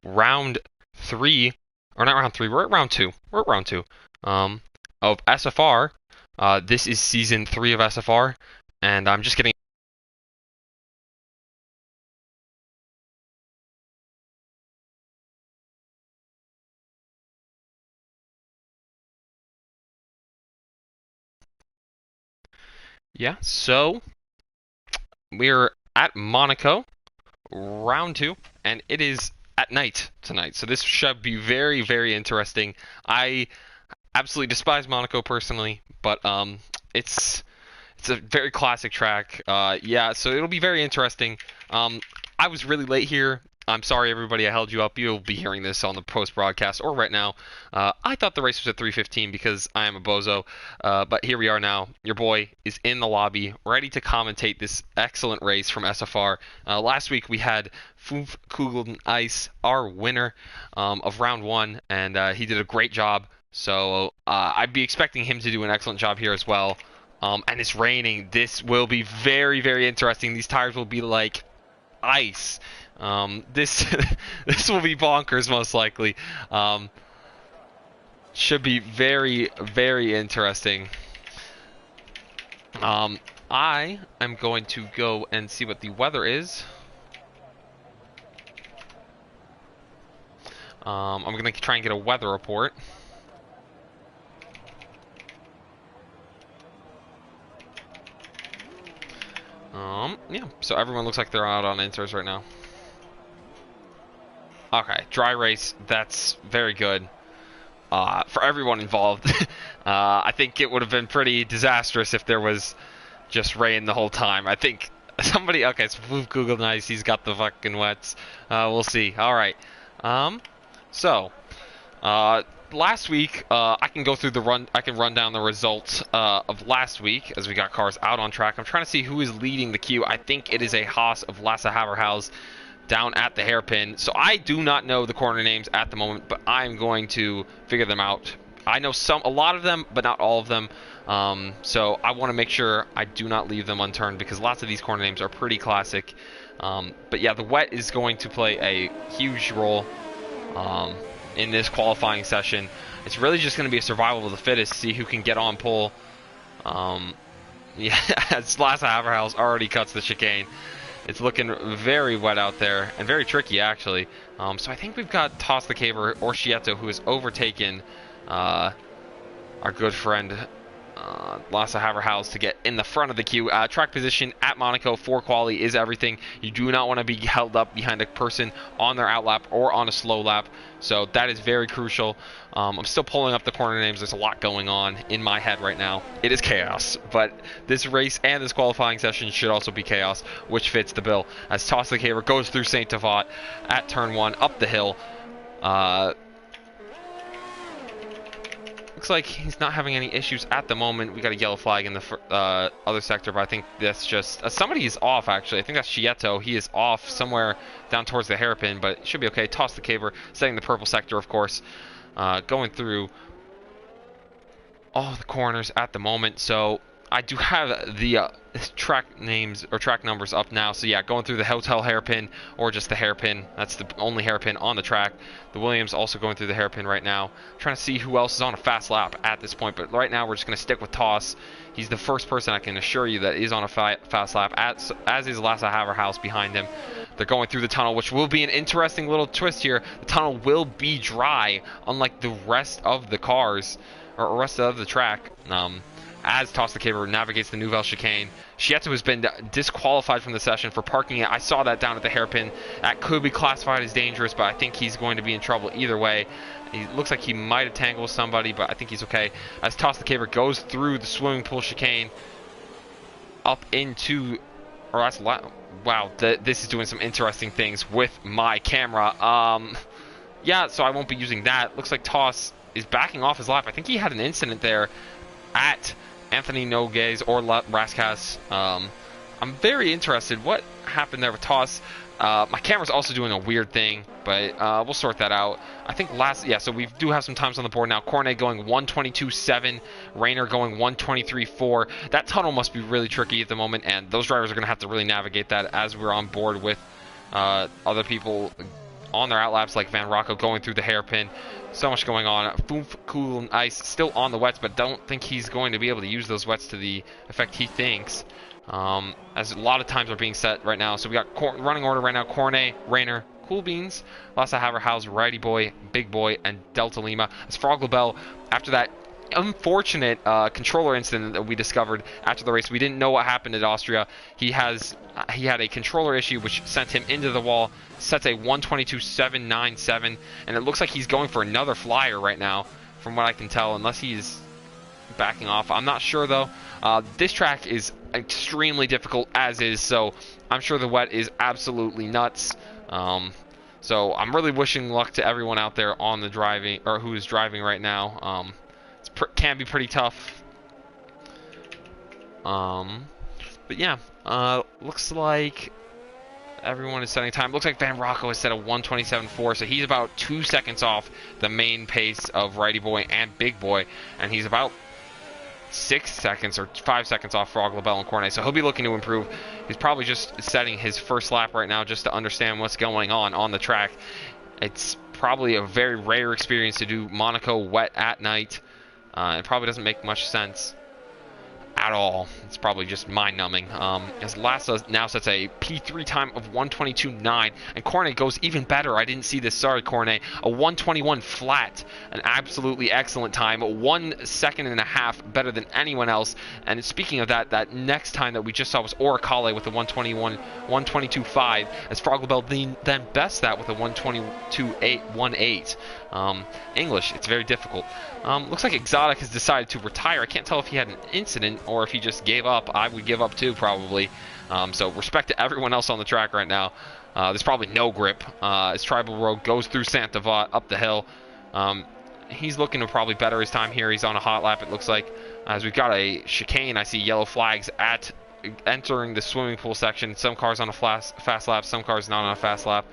round 3, or not round 3, we're at round 2. We're at round 2 of SFR. This is season 3 of SFR, and I'm just getting. Yeah, so we're at Monaco, round 2, and it is at night tonight. So this should be very, very interesting. I absolutely despise Monaco personally, but it's a very classic track. Yeah, so it'll be very interesting. I was really late here. I'm sorry, everybody. I held you up. You'll be hearing this on the post broadcast or right now. I thought the race was at 3:15 because I am a bozo. But here we are now. Your boy is in the lobby, ready to commentate this excellent race from SFR. Last week we had Fünf Kugeln Ice, our winner of round 1, and he did a great job. So I'd be expecting him to do an excellent job here as well. And it's raining. This will be very, very interesting. These tires will be like ice. This this will be bonkers most likely. Should be very, very interesting. I am going to go and see what the weather is. I'm going to try and get a weather report. Yeah, so everyone looks like they're out on inters right now. Okay, dry race, that's very good. For everyone involved. I think it would have been pretty disastrous if there was just rain the whole time. I think somebody, okay, so Google Nice, he's got the fucking wets. We'll see. Alright. Last week, I can go through the run. I can run down the results of last week as we got cars out on track. I'm trying to see who is leading the queue. I think it is a Haas of Lasse Haverhaus down at the hairpin. So I do not know the corner names at the moment, but I'm going to figure them out. I know a lot of them, but not all of them. So I want to make sure I do not leave them unturned because lots of these corner names are pretty classic. But yeah, the wet is going to play a huge role. In this qualifying session. It's really just going to be a survival of the fittest, see who can get on pole. Yeah, Lasse Haverhaus already cuts the chicane. It's looking very wet out there, and very tricky, actually. So I think we've got Toss the Caver or Schieto, who has overtaken our good friend Lasse Haverhaus to get in the front of the queue. Track position at Monaco for quali is everything. You do not want to be held up behind a person on their out lap or on a slow lap. So that is very crucial. I'm still pulling up the corner names. There's a lot going on in my head right now. It is chaos, but this race and this qualifying session should also be chaos, which fits the bill. As Toss the Caver goes through Saint Devat at turn 1 up the hill. Looks like he's not having any issues at the moment. We got a yellow flag in the other sector, but I think that's just... somebody is off, actually. I think that's Schieto. He is off somewhere down towards the hairpin, but it should be okay. Toss the Caver, setting the purple sector, of course. Going through all the corners at the moment. So I do have the track names or track numbers up now. So yeah, going through the hotel hairpin or just the hairpin. That's the only hairpin on the track. The Williams also going through the hairpin right now. Trying to see who else is on a fast lap at this point. But right now we're just going to stick with Toss. He's the first person I can assure you that is on a fast lap, as is Lasse Haverhaus behind him. They're going through the tunnel, which will be an interesting little twist here. The tunnel will be dry, unlike the rest of the cars, or rest of the track. As Toss the Caver navigates the Nouvelle chicane. Schieto has been disqualified from the session for parking it. I saw that down at the hairpin. That could be classified as dangerous, but I think he's going to be in trouble either way. He looks like he might have tangled with somebody, but I think he's okay. As Toss the Caver goes through the swimming pool chicane up into... Or that's... Wow, this is doing some interesting things with my camera. Yeah, so I won't be using that. Looks like Toss is backing off his lap. I think he had an incident there at Anthony Nogues or Raskas. I'm very interested what happened there with Toss. My camera's also doing a weird thing, but we'll sort that out. I think so we do have some times on the board now. Cornet going 1:22.7, Rayner going 1:23.4. That tunnel must be really tricky at the moment, and those drivers are going to have to really navigate that as we're on board with other people on their outlaps, like Van Rocco going through the hairpin. So much going on. Foof, cool, and ice still on the wets, but don't think he's going to be able to use those wets to the effect he thinks. As a lot of times are being set right now. So we got running order right now: Cornet, Rayner, Cool Beans, Lhasa Haverhouse, Righty Boy, Big Boy, and Delta Lima. As Frog LaBelle, after that unfortunate controller incident that we discovered after the race, we didn't know what happened at Austria. He had a controller issue which sent him into the wall, sets a 122.797, and it looks like he's going for another flyer right now, from what I can tell, unless he's backing off. I'm not sure though. This track is extremely difficult as is, so I'm sure the wet is absolutely nuts. So I'm really wishing luck to everyone out there on the driving, or who is driving right now. Can be pretty tough. But yeah, looks like everyone is setting time. Looks like Van Rocco has set a 127.4, so he's about 2 seconds off the main pace of Righty Boy and Big Boy, and he's about 6 seconds or 5 seconds off Frog LaBelle and Cornet, so he'll be looking to improve. He's probably just setting his first lap right now just to understand what's going on the track. It's probably a very rare experience to do Monaco wet at night. It probably doesn't make much sense at all. It's probably just mind-numbing. As Lhasa now sets a P3 time of 122.9, and Cornet goes even better. I didn't see this. Sorry, Cornet. A 121 flat. An absolutely excellent time. 1.5 seconds better than anyone else. And speaking of that, that next time that we just saw was Oricale with a 122.5, as Frog LaBelle then bests that with a 122.818. English, it's very difficult. Looks like Exotic has decided to retire. I can't tell if he had an incident or if he just gave up. I would give up too, probably. So respect to everyone else on the track right now. There's probably no grip. As Tribal Road goes through Santa Vot up the hill. He's looking to probably better his time here. He's on a hot lap, it looks like. As we've got a chicane, I see yellow flags at entering the swimming pool section. Some cars on a fast lap, some cars not on a fast lap.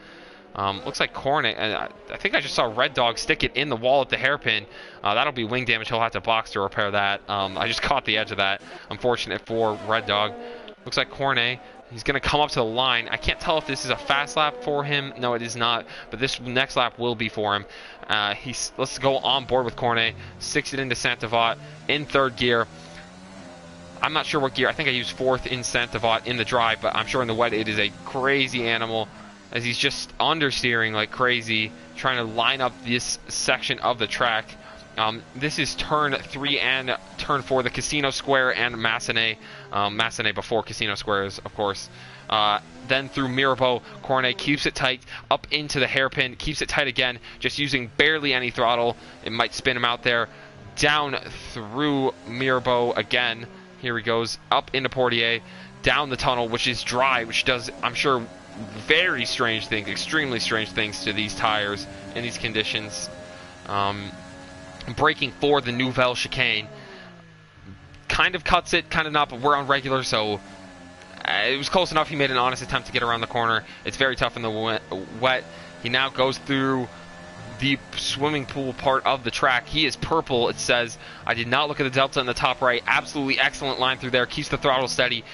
Looks like Cornet, and I think I just saw Red Dog stick it in the wall at the hairpin. That'll be wing damage. He'll have to box to repair that. I just caught the edge of that. Unfortunate for Red Dog. Looks like Cornet, he's going to come up to the line. I can't tell if this is a fast lap for him. No, it is not. But this next lap will be for him. Let's go on board with Cornet. Sticks it into Santa Vot in third gear. I'm not sure what gear. I think I used fourth in Santa Vot in the drive, but I'm sure in the wet it is a crazy animal, as he's just understeering like crazy, trying to line up this section of the track. This is turn 3 and turn 4, the Casino Square and Massenet. Massenet before Casino Squares, of course. Then through Mirabeau, Cornet keeps it tight up into the hairpin, keeps it tight again, just using barely any throttle. It might spin him out there. Down through Mirabeau again. Here he goes, up into Portier, down the tunnel, which is dry, which does, I'm sure, very strange things, extremely strange things to these tires in these conditions. Braking for the Nouvelle chicane. Kind of cuts it, kind of not, but we're on regular, so it was close enough. He made an honest attempt to get around the corner. It's very tough in the wet. He now goes through the swimming pool part of the track. He is purple, it says. I did not look at the delta in the top right. Absolutely excellent line through there. Keeps the throttle steady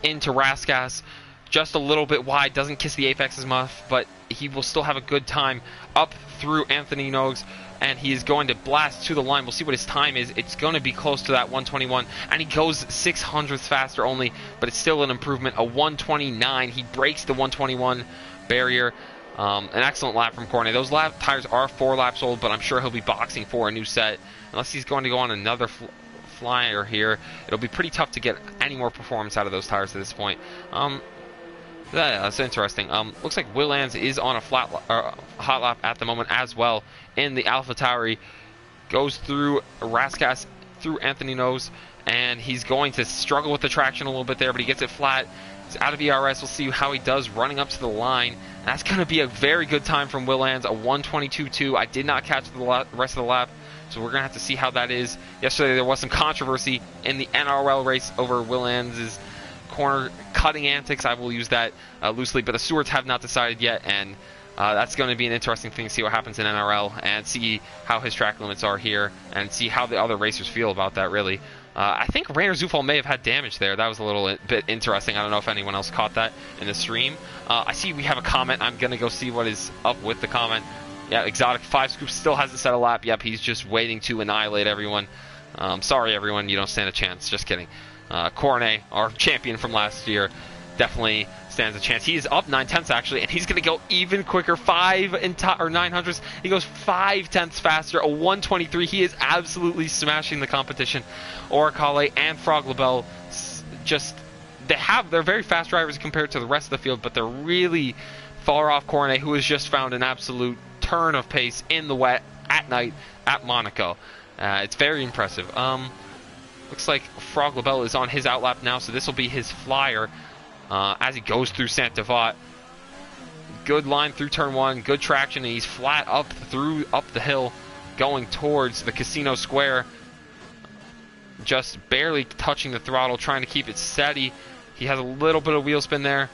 into Rascasse. Just a little bit wide, doesn't kiss the apex as much, but he will still have a good time up through Anthony Nogues, and he is going to blast to the line. We'll see what his time is. It's going to be close to that 121, and he goes 600ths faster only, but it's still an improvement, a 129. He breaks the 121 barrier. An excellent lap from Cornet. Those tires are 4 laps old, but I'm sure he'll be boxing for a new set, unless he's going to go on another flyer here. It'll be pretty tough to get any more performance out of those tires at this point. Yeah, that's interesting. Looks like Willands is on a hot lap at the moment as well in the Alpha Tauri. Goes through Rascasse, through Anthony Nose, and he's going to struggle with the traction a little bit there, but he gets it flat. He's out of ERS. We'll see how he does running up to the line. And that's going to be a very good time from Willands, a 122.2. I did not catch the rest of the lap, so we're going to have to see how that is. Yesterday there was some controversy in the NRL race over Willands' corner cutting antics. I will use that loosely, but the stewards have not decided yet, and that's going to be an interesting thing to see what happens in NRL and see how his track limits are here and see how the other racers feel about that, really. I think Rainer Zufall may have had damage there. That was a little bit interesting. I don't know if anyone else caught that in the stream. I see we have a comment. I'm going to go see what is up with the comment. Yeah, Exotic 5 Scoops still hasn't set a lap. Yep, he's just waiting to annihilate everyone. Sorry, everyone. You don't stand a chance. Just kidding. Cornet, our champion from last year, definitely stands a chance. He is up 9/10 actually, and he's going to go even quicker. 900s. He goes 5/10 faster. A 1:23. He is absolutely smashing the competition. Oricale and Frog Labelle, just they're very fast drivers compared to the rest of the field, but they're really far off Cornet, who has just found an absolute turn of pace in the wet at night at Monaco. It's very impressive. Looks like Frog Labelle is on his outlap now, so this will be his flyer as he goes through Saint Devat. Good line through turn 1, good traction, and he's flat up the hill, going towards the Casino Square. Just barely touching the throttle, trying to keep it steady. He has a little bit of wheel spin there,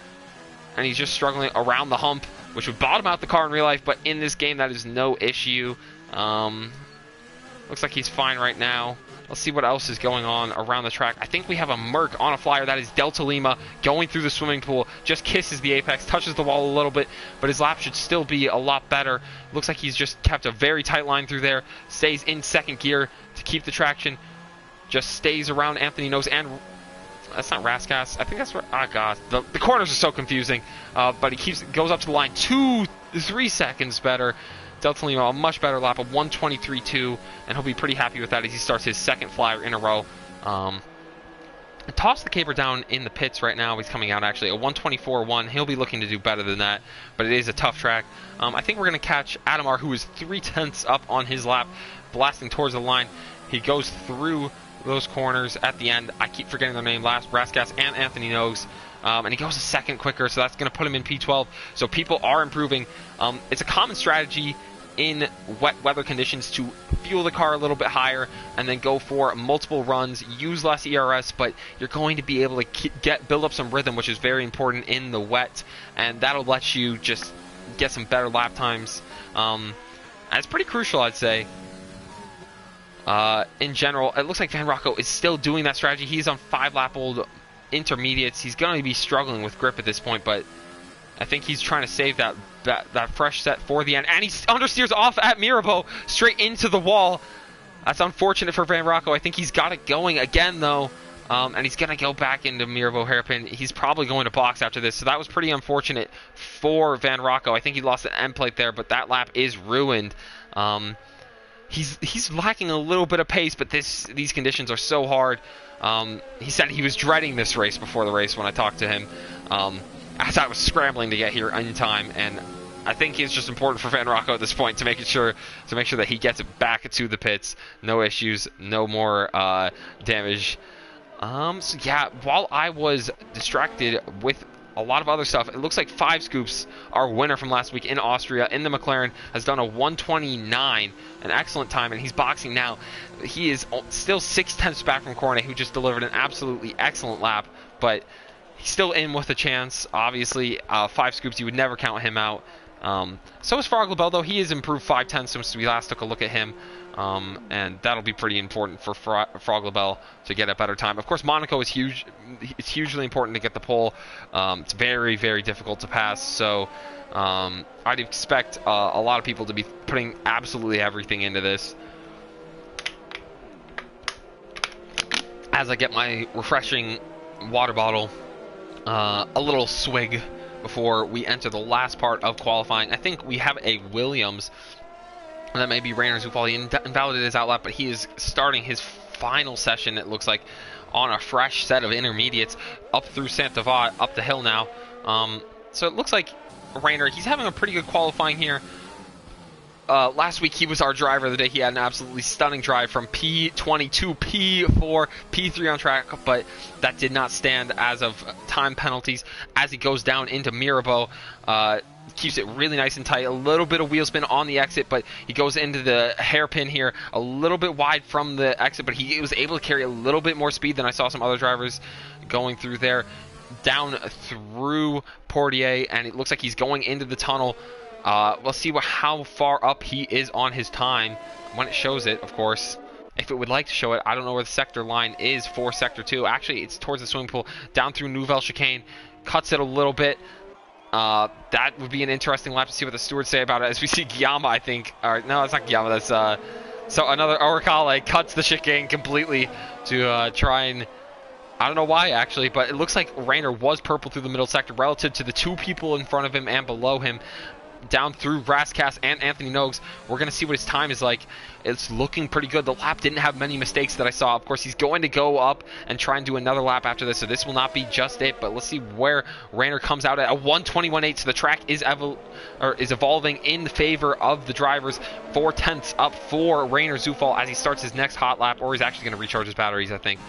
and he's just struggling around the hump, which would bottom out the car in real life, but in this game that is no issue. Looks like he's fine right now. Let's see what else is going on around the track. I think we have a Merc on a flyer. That is Delta Lima going through the swimming pool. Just kisses the apex, touches the wall a little bit, but his lap should still be a lot better. Looks like he's just kept a very tight line through there. Stays in second gear to keep the traction. Just stays around Anthony Nose and... That's not Raskas. I think that's where... Ah, God. The corners are so confusing. But he goes up to the line 2-3 seconds better. Delta Lima, a much better lap, a 1:23.2, and he'll be pretty happy with that as he starts his second flyer in a row. Toss the caper down in the pits right now. He's coming out actually, a 1:24.1. He'll be looking to do better than that, but it is a tough track. I think we're going to catch Adamar, who is 3/10 up on his lap, blasting towards the line. He goes through those corners at the end. I keep forgetting their name last, Raskas and Anthony Nose. And he goes a second quicker, so that's going to put him in P12. So people are improving. It's a common strategy in wet weather conditions to fuel the car a little bit higher and then go for multiple runs, use less ERS, but you're going to be able to build up some rhythm, which is very important in the wet, and that'll let you just get some better lap times. And it's pretty crucial, I'd say. In general, it looks like Van Rocco is still doing that strategy. He's on 5-lap-old intermediates. He's going to be struggling with grip at this point, but I think he's trying to save that fresh set for the end. And he understeers off at Mirabeau, straight into the wall. That's unfortunate for Van Rocco. I think he's got it going again, though. And he's going to go back into Mirabeau hairpin. He's probably going to box after this, so that was pretty unfortunate for Van Rocco. I think he lost an end plate there, but that lap is ruined. He's lacking a little bit of pace, but these conditions are so hard. He said he was dreading this race before the race when I talked to him. As I was scrambling to get here in time, and I think it's just important for Van Rocco at this point to make sure that he gets it back to the pits. No issues, no more damage. So yeah, while I was distracted with a lot of other stuff, it looks like 5 Scoops, our winner from last week in Austria, in the McLaren, has done a 1:29, an excellent time, and he's boxing now. He is still 6/10 back from Cornet, who just delivered an absolutely excellent lap, but he's still in with a chance. Obviously, 5 Scoops, you would never count him out. So is Frog Labelle, though. He has improved 5/10 since we last took a look at him. And that'll be pretty important for Frog Labelle to get a better time. Of course, Monaco is huge. It's hugely important to get the pole. It's very, very difficult to pass. So I'd expect a lot of people to be putting absolutely everything into this. As I get my refreshing water bottle, a little swig before we enter the last part of qualifying. I think we have a Williams. That may be Rainer Zufall. He invalidated his outlap, but he is starting his final session, it looks like, on a fresh set of intermediates up through Saint Devat, up the hill now. So it looks like Rainer, he's having a pretty good qualifying here. Last week he was our driver of the day. He had an absolutely stunning drive from P20 to P4, P3 on track, but that did not stand as of time penalties as he goes down into Mirabeau. Keeps it really nice and tight. A little bit of wheel spin on the exit, but he goes into the hairpin here a little bit wide from the exit, but he was able to carry a little bit more speed than I saw some other drivers going through there. Down through Portier, and it looks like he's going into the tunnel. We'll see how far up he is on his time when it shows it, of course. if it would like to show it. I don't know where the sector line is for Sector 2. Actually, it's towards the swimming pool, down through Nouvelle Chicane, cuts it a little bit. That would be an interesting lap to see what the stewards say about it, as we see Guillaume, I think. Or, no, it's not Guillaume. That's, so another Oricale cuts the chicane completely to try and... I don't know why, actually, but it looks like Rayner was purple through the middle sector relative to the two people in front of him and below him, down through Rascass and Anthony Nogues. We're going to see what his time is like. It's looking pretty good. The lap didn't have many mistakes that I saw. Of course, he's going to go up and try and do another lap after this, so this will not be just it, but let's see where Rayner comes out at a 1:21.8, so the track is evolving in favor of the drivers. 4/10 up for Rayner Zufall as he starts his next hot lap, or he's actually going to recharge his batteries, I think.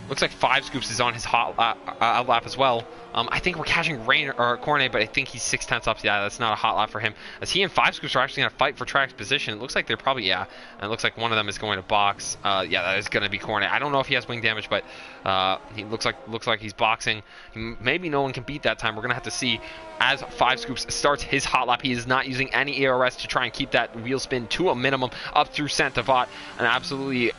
Looks like 5 Scoops is on his hot lap as well. I think we're catching Rayner or Cornet, but I think he's 6/10 up. Yeah, that's not a hot lap for him. As he and 5 Scoops are actually going to fight for track's position. It looks like they're probably, yeah. And it looks like one of them is going to box. Yeah, that is going to be Cornet. I don't know if he has wing damage, but he looks like he's boxing. Maybe no one can beat that time. We're going to have to see as 5 Scoops starts his hot lap. He is not using any ERS to try and keep that wheel spin to a minimum up through Saint-Avold, and absolutely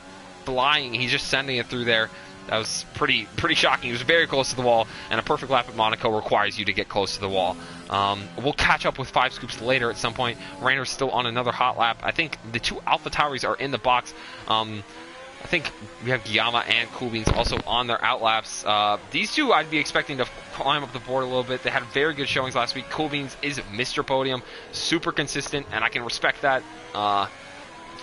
flying. He's just sending it through there. That was pretty shocking. He was very close to the wall, and a perfect lap at Monaco requires you to get close to the wall. We'll catch up with 5 Scoops later at some point. Rayner's still on another hot lap. I think the 2 Alpha Tauris are in the box. I think we have Guillaume and Coolbeans also on their outlaps. These two I'd be expecting to climb up the board a little bit. They had very good showings last week. Coolbeans is Mr. Podium, super consistent, and I can respect that.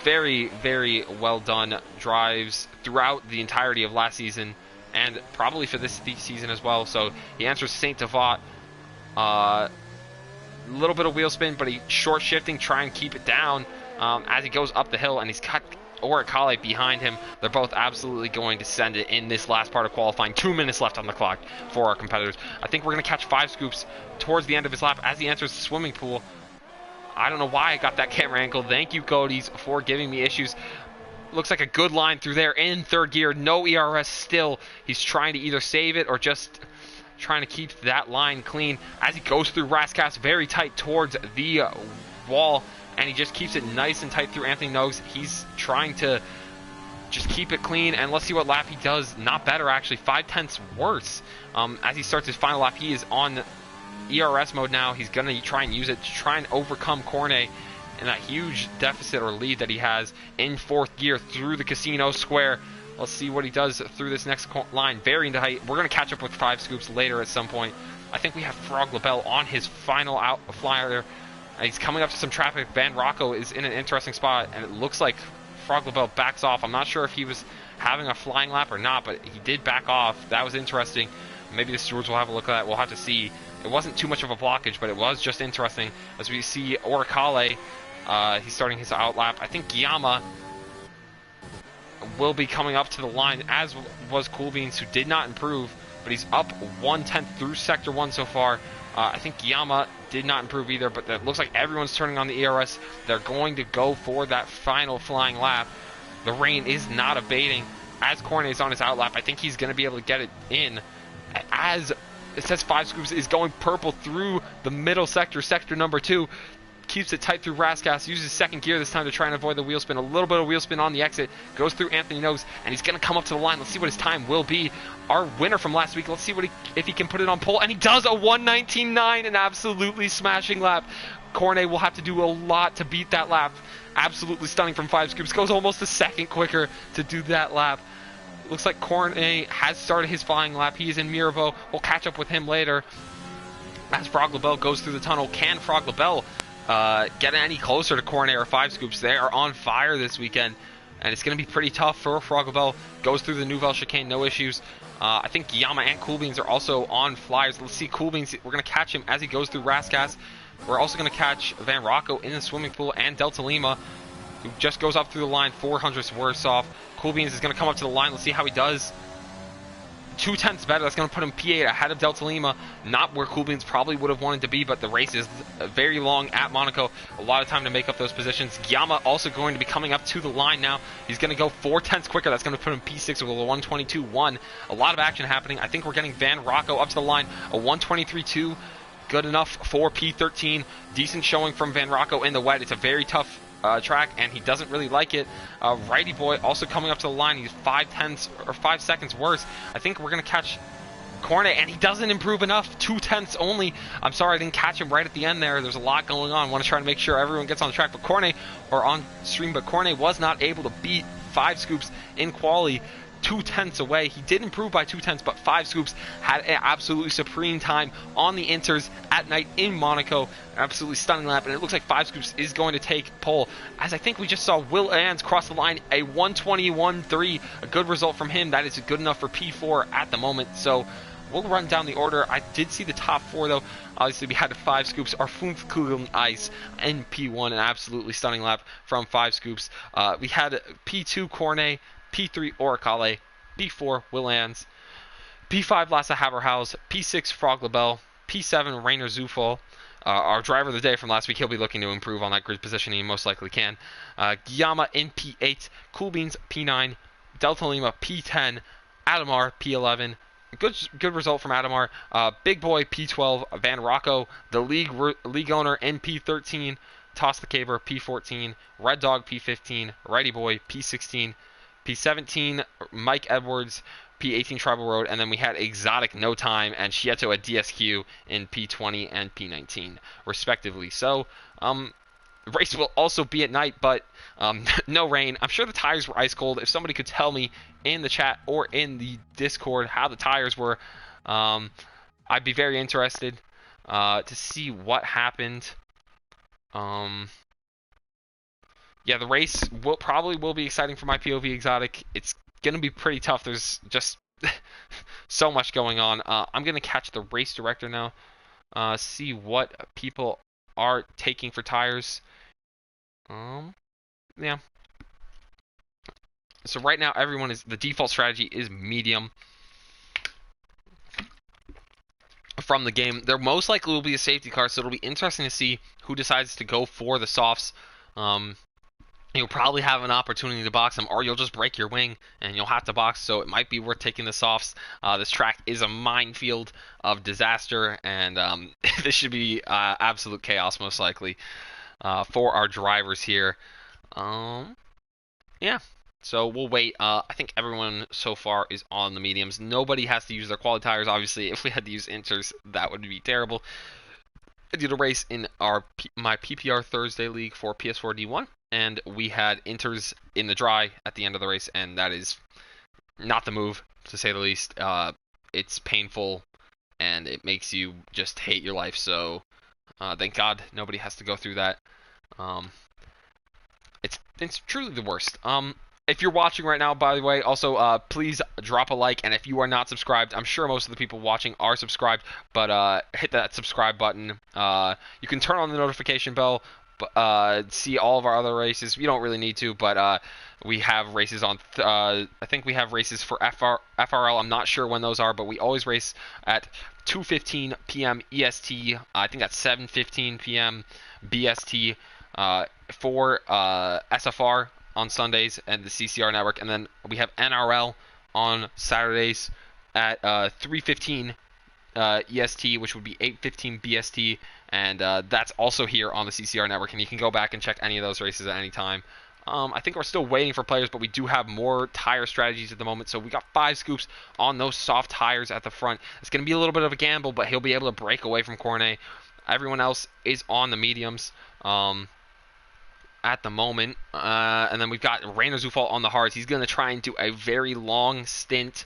Very, very well done drives throughout the entirety of last season and probably for this season as well. So he enters Saint-Avold. A little bit of wheel spin, but he short shifting, try and keep it down as he goes up the hill, and he's got Oricale behind him. They're both absolutely going to send it in this last part of qualifying. 2 minutes left on the clock for our competitors. I think we're going to catch 5 Scoops towards the end of his lap as he enters the swimming pool. I don't know why I got that camera angle. Thank you, Cody's, for giving me issues. Looks like a good line through there in third gear. No ERS still. He's trying to either save it or just trying to keep that line clean as he goes through Rascass very tight towards the wall, and he just keeps it nice and tight through Anthony Nogues. He's trying to just keep it clean, and let's see what lap he does. Not better, actually. 5/10 worse. As he starts his final lap, he is on ERS mode now. He's going to try and use it to try and overcome Cornet and that huge deficit or lead that he has in fourth gear through the Casino Square. Let's see what he does through this next line. Very into height. We're going to catch up with 5 Scoops later at some point. I think we have Frog LaBelle on his final flyer. He's coming up to some traffic. Van Rocco is in an interesting spot, and it looks like Frog LaBelle backs off. I'm not sure if he was having a flying lap or not, but he did back off. That was interesting. Maybe the stewards will have a look at that. We'll have to see. It wasn't too much of a blockage, but it was just interesting as we see Oricale. He's starting his out lap. I think Guillaume will be coming up to the line, as was Coolbeans, who did not improve, but he's up 1/10 through Sector 1 so far. I think Guillaume did not improve either, but it looks like everyone's turning on the ERS. They're going to go for that final flying lap. The rain is not abating as Cornet is on his out lap. I think he's going to be able to get it in as it says 5 Scoops is going purple through the middle sector, sector number 2. Keeps it tight through Rascass, uses second gear this time to try and avoid the wheel spin. A little bit of wheel spin on the exit, goes through Anthony Nogues, and he's going to come up to the line. Let's see what his time will be. Our winner from last week, let's see what if he can put it on pole, and he does a 1:19.9, an absolutely smashing lap. Cornet will have to do a lot to beat that lap. Absolutely stunning from 5 Scoops, goes almost a second quicker to do that lap. Looks like Cornet has started his flying lap. He is in Mirabeau. We'll catch up with him later. As Frog LaBelle goes through the tunnel, can Frog LaBelle get any closer to Cornet or 5 Scoops? They are on fire this weekend, and it's going to be pretty tough for Frog LaBelle. Goes through the Nouvelle Chicane, no issues. I think Guillaume and Coolbeans are also on flyers. Let's see Coolbeans. We're going to catch him as he goes through Rascass. We're also going to catch Van Rocco in the swimming pool, and Delta Lima, who just goes up through the line 400ths worse off. Coolbeans is going to come up to the line. Let's see how he does. 2/10 better. That's going to put him P8 ahead of Delta Lima. Not where Coolbeans probably would have wanted to be, but the race is very long at Monaco. A lot of time to make up those positions. Guillaume also going to be coming up to the line now. He's going to go 4/10 quicker. That's going to put him P6 with a 1:22.1. A lot of action happening. I think we're getting Van Rocco up to the line. A 1:23.2. good enough for P13. Decent showing from Van Rocco in the wet. It's a very tough track, and he doesn't really like it. Righty boy also coming up to the line. He's 5 seconds worse. I think we're going to catch Cornet, and he doesn't improve enough. 2/10 only. I'm sorry I didn't catch him right at the end there. There's a lot going on. I want to try to make sure everyone gets on the track, but Cornet, or on stream, but Cornet was not able to beat 5 scoops in quali. 2/10 away. He did improve by 2/10, but 5 scoops had an absolutely supreme time on the inters at night in Monaco. Absolutely stunning lap, and it looks like 5 scoops is going to take pole, as I think we just saw Will Ans cross the line, a 1:21.3, a good result from him. That is good enough for P4 at the moment, so we'll run down the order. I did see the top 4, though. Obviously, we had 5 scoops. Our 5 Kugeln Ice in P1, an absolutely stunning lap from 5 scoops. We had P2 Cornet, P3 Oricale, P4 Willans, P5 Lasse Haberhaus, P6 Frog Labelle, P7 Rainer Zufall. Our driver of the day from last week, he'll be looking to improve on that grid positioning. He most likely can. Guillama in P8, Cool Beans P9, Delta Lima P10, Adamar P11. Good result from Adamar. Big Boy P12, Van Rocco, the league owner in P13, Toss the Caber P14, Red Dog P15, Righty Boy P16, P17 Mike Edwards, P18 Tribal Road, and then we had Exotic No Time and Chieto at DSQ in P20 and P19 respectively. So race will also be at night, but no rain. I'm sure the tires were ice cold. If somebody could tell me in the chat or in the Discord how the tires were, I'd be very interested to see what happened. Yeah, the race probably will be exciting for my POV Exotic. It's going to be pretty tough. There's just so much going on. I'm going to catch the race director now, see what people are taking for tires. Yeah. So right now, the default strategy is medium from the game. There most likely will be a safety car, so it'll be interesting to see who decides to go for the softs. You'll probably have an opportunity to box them, or you'll just break your wing and you'll have to box, so it might be worth taking the softs. This track is a minefield of disaster, and this should be absolute chaos most likely for our drivers here. Yeah, so we'll wait. I think everyone so far is on the mediums. Nobody has to use their quality tires. Obviously, if we had to use inters, that would be terrible. I did a race in my PPR Thursday league for PS4 D1, and we had inters in the dry at the end of the race, and that is not the move, to say the least. It's painful, and it makes you just hate your life, so thank God nobody has to go through that. It's truly the worst. If you're watching right now, by the way, also please drop a like, and if you are not subscribed, I'm sure most of the people watching are subscribed, but hit that subscribe button. You can turn on the notification bell, see all of our other races. We don't really need to, but we have races on, I think we have races for FRL. I'm not sure when those are, but we always race at 2:15 p.m. EST. I think that's 7:15 p.m. BST for SFR on Sundays and the CCR network, and then we have NRL on Saturdays at 3:15 EST, which would be 8:15 BST, and that's also here on the CCR network, and you can go back and check any of those races at any time. I think we're still waiting for players, but we do have more tire strategies at the moment, so we got 5 scoops on those soft tires at the front. It's going to be a little bit of a gamble, but he'll be able to break away from Cornet. Everyone else is on the mediums at the moment, and then we've got Rainer Zufall on the hards. He's going to try and do a very long stint.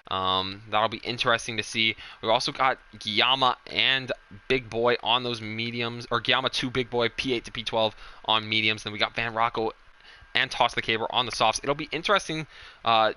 That'll be interesting to see. We've also got Guillama and Big Boy on those mediums, or Guillama 2 Big Boy P8 to P12 on mediums. Then we got Van Rocco and Toss the Caber on the softs. It'll be interesting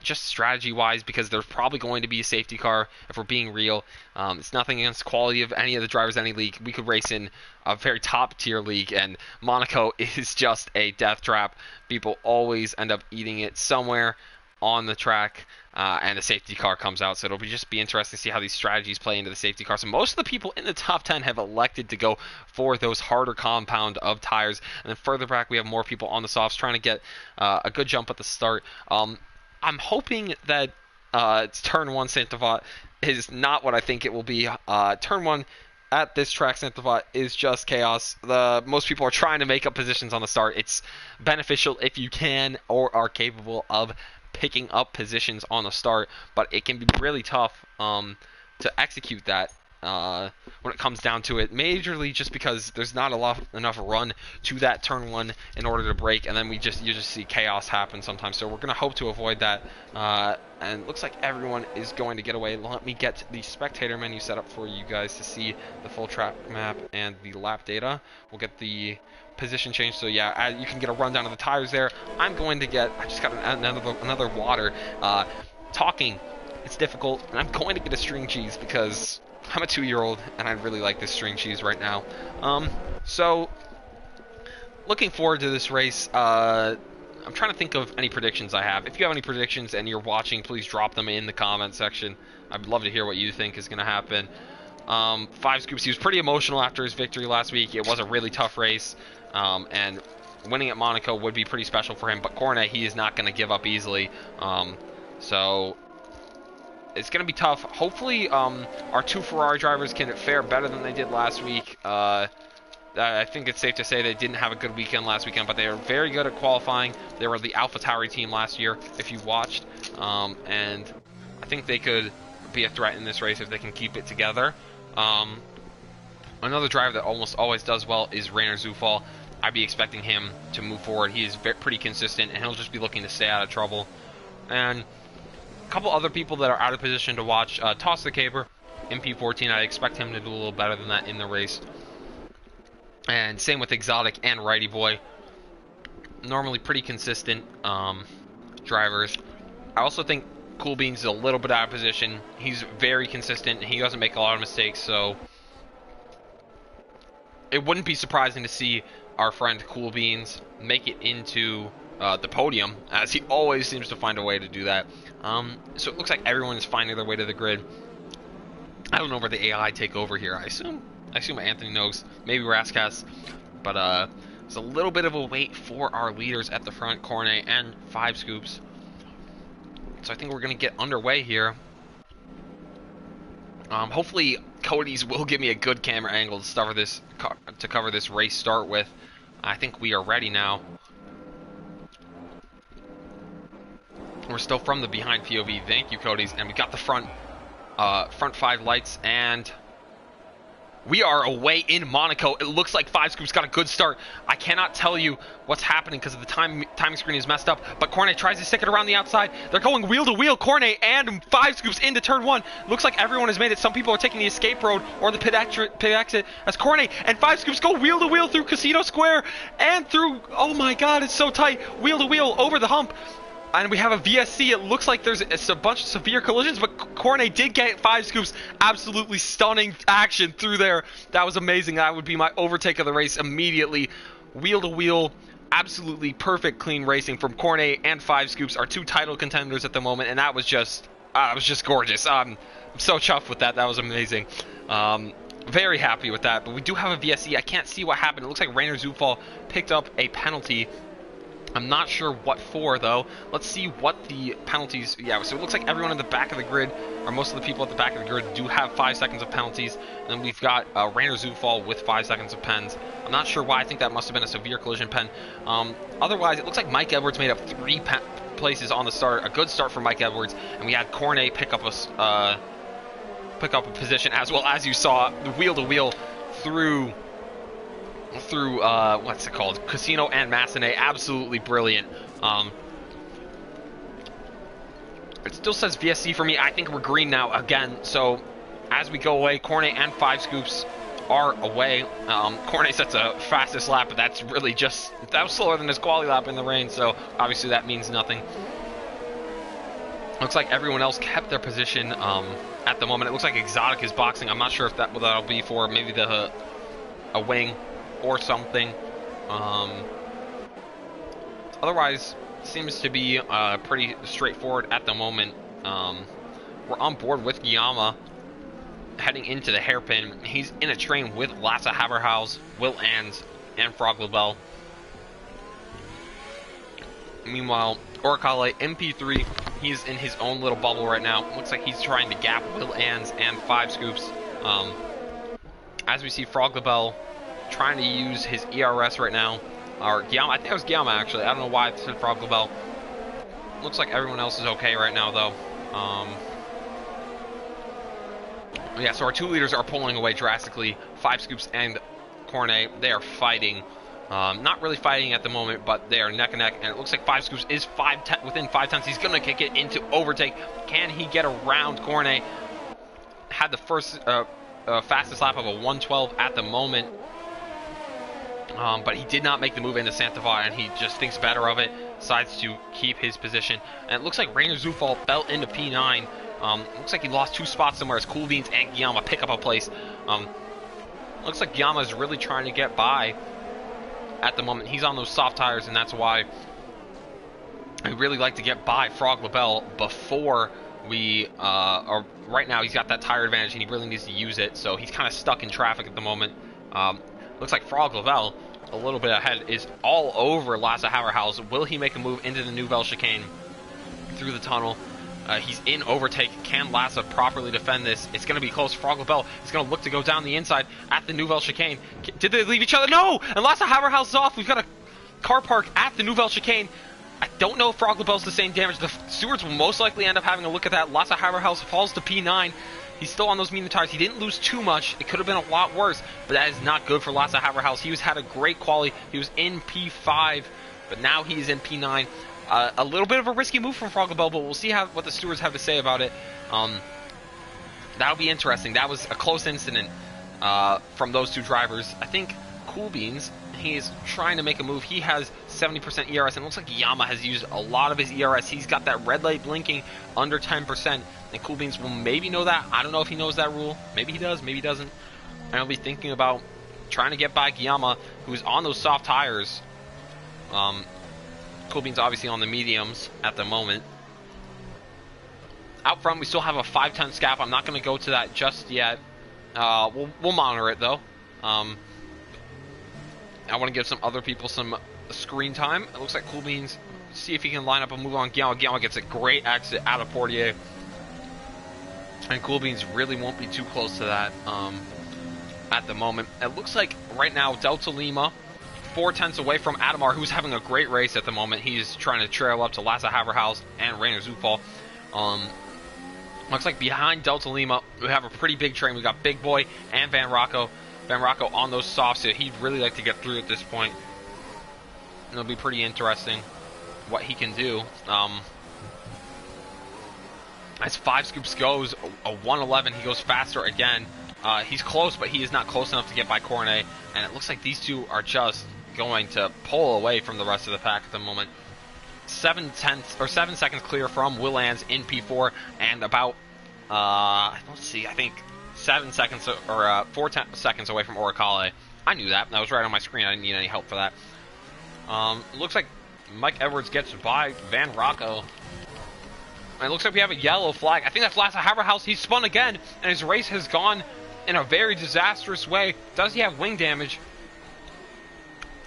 just strategy-wise, because there's probably going to be a safety car, if we're being real. It's nothing against the quality of any of the drivers in any league. We could race in a very top-tier league, and Monaco is just a death trap. People always end up eating it somewhere on the track, and a safety car comes out, so it'll just be interesting to see how these strategies play into the safety car. So most of the people in the top 10 have elected to go for those harder compound of tires, and then further back we have more people on the softs trying to get a good jump at the start. I'm hoping that Turn 1 Saint-Devat is not what I think it will be. Turn 1 at this track simplified is just chaos. Most people are trying to make up positions on the start. It's beneficial if you can or are capable of picking up positions on the start, but it can be really tough to execute that when it comes down to it, majorly just because there's not enough run to that turn one in order to break, and then you just see chaos happen sometimes. So we're going to hope to avoid that, and it looks like everyone is going to get away. Let me get the spectator menu set up for you guys to see the full track map and the lap data. We'll get the position change, so yeah, you can get a rundown of the tires there. I just got another water. Talking, it's difficult, and I'm going to get a string cheese because I'm a 2-year-old and I really like this string cheese right now. So looking forward to this race. I'm trying to think of any predictions I have. If you have any predictions and you're watching, please drop them in the comment section. I'd love to hear what you think is going to happen. 5 Scoops, he was pretty emotional after his victory last week. It was a really tough race, and winning at Monaco would be pretty special for him. But Cornet, he is not going to give up easily. So it's going to be tough. Hopefully, our 2 Ferrari drivers can fare better than they did last week. I think it's safe to say they didn't have a good weekend last weekend, but they were very good at qualifying. They were the AlphaTauri team last year, if you watched. And I think they could be a threat in this race if they can keep it together. Another driver that almost always does well is Rainer Zufall. I'd be expecting him to move forward. He is pretty consistent, and he'll just be looking to stay out of trouble. And a couple other people that are out of position to watch. Toss the Caper, MP14. I expect him to do a little better than that in the race. And same with Exotic and Righty Boy. Normally pretty consistent drivers. I also think Cool Beans is a little bit out of position. He's very consistent. He doesn't make a lot of mistakes, so it wouldn't be surprising to see our friend Cool Beans make it into the podium, as he always seems to find a way to do that. So it looks like everyone is finding their way to the grid. I don't know where the AI take over here. I assume Anthony knows, maybe Rascas, but it's a little bit of a wait for our leaders at the front, Cornet and 5 Scoops. So I think we're going to get underway here. Hopefully Cody's will give me a good camera angle to cover this race start with. I think we are ready now. We're still from the behind POV. Thank you, Cody's. And we got the front 5 lights, and we are away in Monaco. It looks like 5 Scoops got a good start. I cannot tell you what's happening because of the timing screen is messed up. But Cornet tries to stick it around the outside. They're going wheel to wheel. Cornet and 5 Scoops into turn 1. Looks like everyone has made it. Some people are taking the escape road or the pit exit as Cornet and 5 Scoops go wheel to wheel through Casino Square and through. Oh my God, it's so tight. Wheel to wheel over the hump. And we have a VSC. It looks like there's a bunch of severe collisions, but Cornet did get 5 Scoops. Absolutely stunning action through there. That was amazing. That would be my overtake of the race immediately. Wheel to wheel, absolutely perfect, clean racing from Cornet and 5 Scoops, our 2 title contenders at the moment, and that was just gorgeous. I'm so chuffed with that. That was amazing. Very happy with that. But we do have a VSC. I can't see what happened. It looks like Rainer Zufall picked up a penalty. I'm not sure what for, though. Let's see what the penalties. Yeah, so it looks like everyone in the back of the grid, or most of the people at the back of the grid, do have 5 seconds of penalties. And then we've got Rainer Zufall with 5 seconds of pens. I'm not sure why. I think that must have been a severe collision pen. Otherwise, it looks like Mike Edwards made up 3 places on the start. A good start for Mike Edwards. And we had Cornet pick up a position, as well as you saw the wheel to wheel through what's it called, Casino and Massenet. Absolutely brilliant. It still says VSC for me. I think we're green now again. So as we go away, Cornet and 5 Scoops are away. Cornet sets a fastest lap, but that's really that was slower than his quali lap in the rain, so obviously that means nothing. Looks like everyone else kept their position at the moment. It looks like Exotic is boxing. I'm not sure if what that'll be for. Maybe a wing or something. Otherwise, seems to be pretty straightforward at the moment. We're on board with Guillaume heading into the hairpin. He's in a train with Lasse Haberhaus, Will Ans, and Frog Labelle. Meanwhile, Orcale MP3, he's in his own little bubble right now. Looks like he's trying to gap Will Ans and 5 Scoops. as we see Frog LaBelle trying to use his ERS right now. Or Guillaume, I think it was Guillaume actually. I don't know why it said Frog LaBelle. Looks like everyone else is okay right now though. Yeah, so our 2 leaders are pulling away drastically. 5 Scoops and Cornet, they are fighting. Not really fighting at the moment, but they are neck and neck. And it looks like 5 Scoops is within 5 tenths. He's going to kick it into overtake. Can he get around Cornet? Had the first fastest lap of a 1:12 at the moment. But he did not make the move into Santa Fe, and he just thinks better of it. Decides to keep his position. And it looks like Rainer Zufall fell into P9. Looks like he lost 2 spots somewhere as Cool Beans and Guillaume pick up a place. Looks like Guillaume is really trying to get by at the moment. He's on those soft tires, and that's why I really like to get by Frog LaBelle before we, or right now he's got that tire advantage and he really needs to use it, so he's kind of stuck in traffic at the moment. Looks like Frog LaBelle, a little bit ahead, is all over Lasse Haverhaus. Will he make a move into the Nouvelle Chicane through the tunnel? He's in overtake. Can Lasse properly defend this? It's going to be close. Frog LaBelle is going to look to go down the inside at the Nouvelle Chicane. Did they leave each other? No! And Lasse Haverhaus is off. We've got a car park at the Nouvelle Chicane. I don't know if Frog LaBelle's the same damage. The stewards will most likely end up having a look at that. Lasse Haverhaus falls to P9. He's still on those medium tires. He didn't lose too much. It could have been a lot worse, but that is not good for Lasse Haverhaus. He had a great quali. He was in P5, but now he's in P9. A little bit of a risky move from Frog LaBelle, but we'll see what the stewards have to say about it. That'll be interesting. That was a close incident from those 2 drivers. I think Cool Beans, he's trying to make a move. He has 70% ERS, and it looks like Yama has used a lot of his ERS. He's got that red light blinking under 10%, and Cool Beans will maybe know that. I don't know if he knows that rule. Maybe he does, maybe he doesn't. And I'll be thinking about trying to get by Guillaume, who's on those soft tires. Cool Beans obviously on the mediums at the moment. Out front, we still have a 5/10 gap. I'm not going to go to that just yet. We'll monitor it though. I want to give some other people some screen time. It looks like Cool Beans, see if he can line up a move on Guillaume. Guillaume gets a great exit out of Portier. And Cool Beans really won't be too close to that at the moment. It looks like right now Delta Lima 4 tenths away from Adamar, who's having a great race at the moment. He's trying to trail up to Lasse Haverhaus and Rainer Zufall. Looks like behind Delta Lima, we have a pretty big train. We got Big Boy and Van Rocco. Van Rocco on those softs. So he'd really like to get through at this point. It'll be pretty interesting what he can do. As 5 Scoops goes, a 1:11, he goes faster again. He's close, but he is not close enough to get by Cornet. And it looks like these 2 are just going to pull away from the rest of the pack at the moment. 7 seconds clear from Willands in P4, and about let's see, I think 7 seconds or 4 seconds away from Oricale. I knew that. That was right on my screen. I didn't need any help for that. Looks like Mike Edwards gets by Van Rocco. And it looks like we have a yellow flag. I think that's Lasse Haverhaus. He's spun again, and his race has gone in a very disastrous way. Does he have wing damage?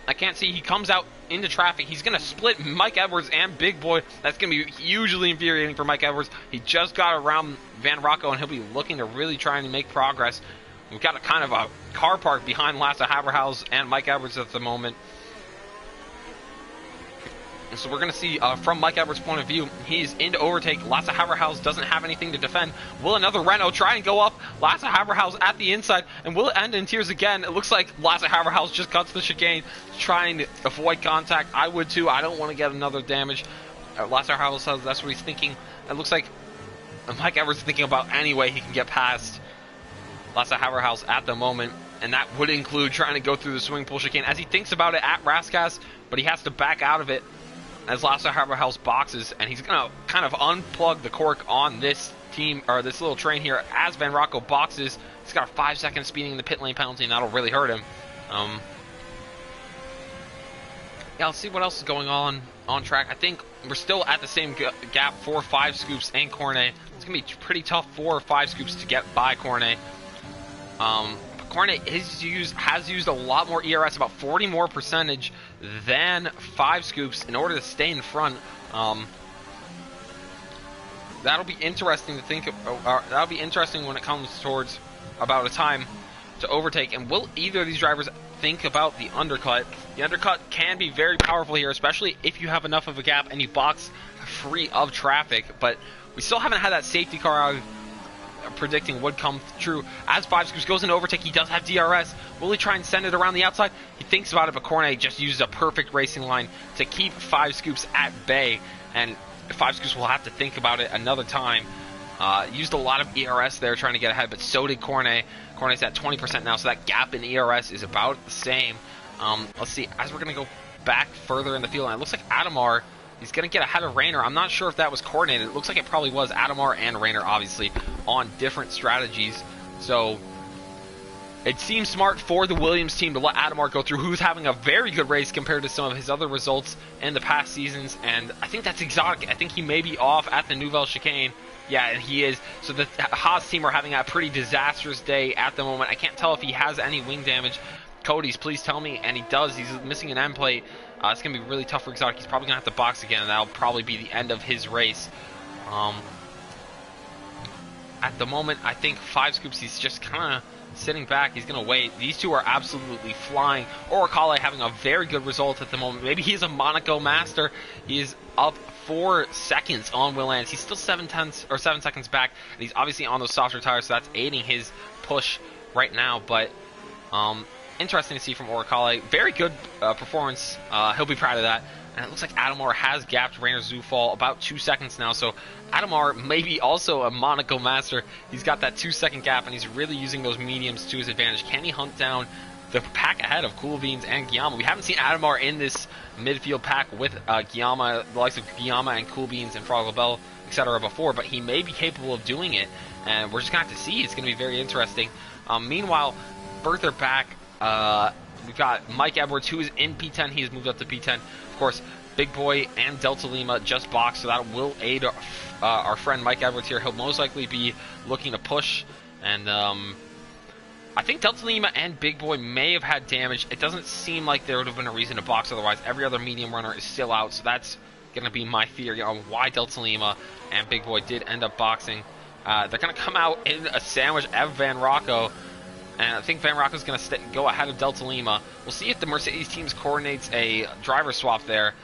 I can't see. He comes out into traffic. He's going to split Mike Edwards and Big Boy. That's going to be hugely infuriating for Mike Edwards. He just got around Van Rocco, and he'll be looking to really try and make progress. We've got a kind of a car park behind Lasse Haverhaus and Mike Edwards at the moment. And so we're going to see, from Mike Edwards' point of view, he's into overtake. Lasse Haverhaus doesn't have anything to defend. Will another Renault try and go up? Lasse Haverhaus at the inside, and will it end in tears again? It looks like Lasse Haverhaus just cuts the chicane, trying to avoid contact. I would too. I don't want to get another damage. Lasse Haverhaus says that's what he's thinking. It looks like Mike Edwards is thinking about any way he can get past Lasse Haverhaus at the moment. And that would include trying to go through the swimming pool chicane as he thinks about it at Raskas, but he has to back out of it as Lasse Haverhaus boxes, and he's going to kind of unplug the cork on this team, or this little train here, as Van Rocco boxes. He's got a 5-second speeding in the pit lane penalty, and that'll really hurt him. Yeah, let's see what else is going on track. I think we're still at the same gap for 5 Scoops and Cornet. It's going to be pretty tough for 5 Scoops to get by Cornet. Cornet has used a lot more ERS, about 40 more percentage than 5 Scoops in order to stay in front. That'll be interesting to think of, that'll be interesting when it comes towards about a time to overtake. And will either of these drivers think about the undercut? The undercut can be very powerful here, especially if you have enough of a gap and you box free of traffic. But we still haven't had that safety car I was predicting would come true. As 5 Scoops goes into overtake, he does have DRS. Will he try and send it around the outside? He thinks about it, but Cornet just uses a perfect racing line to keep 5 Scoops at bay. And 5 Scoops will have to think about it another time. Used a lot of ERS there trying to get ahead, but so did Cornet. Cornet's at 20% now, so that gap in ERS is about the same. Let's see, as we're going to go back further in the field, and it looks like Adamar, he's going to get ahead of Rayner. I'm not sure if that was coordinated. It looks like it probably was. Adamar and Rayner, obviously, on different strategies. So it seems smart for the Williams team to let Adamar go through, who's having a very good race compared to some of his other results in the past seasons. And I think that's exotic. I think he may be off at the Nouvelle Chicane. Yeah, he is. So the Haas team are having a pretty disastrous day at the moment. I can't tell if he has any wing damage. Cody's, please tell me. And he does. He's missing an end plate. It's going to be really tough for Exotic. He's probably going to have to box again, and that'll probably be the end of his race. At the moment, I think 5 Scoops, he's just kind of sitting back. He's going to wait. These two are absolutely flying. Oricale having a very good result at the moment. Maybe he's a Monaco master. He is up 4 seconds on Will Lance. He's still 7 seconds back, and he's obviously on those softer tires, so that's aiding his push right now. But interesting to see from Oricale. Very good performance. He'll be proud of that. And it looks like Adamar has gapped Rainer Zufall about 2 seconds now. So Adamar may be also a Monaco master. He's got that 2-second gap, and he's really using those mediums to his advantage. Can he hunt down the pack ahead of Cool Beans and Guillaume? We haven't seen Adamar in this midfield pack with Guillaume, the likes of Guillaume and Cool Beans and Frog LaBelle, etc. before, but he may be capable of doing it, and we're just going to have to see. It's going to be very interesting. Meanwhile, further back, we've got Mike Edwards, who is in P10. He has moved up to P10. Of course, Big Boy and Delta Lima just boxed, so that will aid our friend Mike Edwards here. He'll most likely be looking to push, and I think Delta Lima and Big Boy may have had damage. It doesn't seem like there would have been a reason to box otherwise. Every other medium runner is still out, so that's going to be my theory on why Delta Lima and Big Boy did end up boxing. They're going to come out in a sandwich of Van Rocco, and I think Van Rocco's going to go ahead of Delta Lima. We'll see if the Mercedes team coordinates a driver swap there.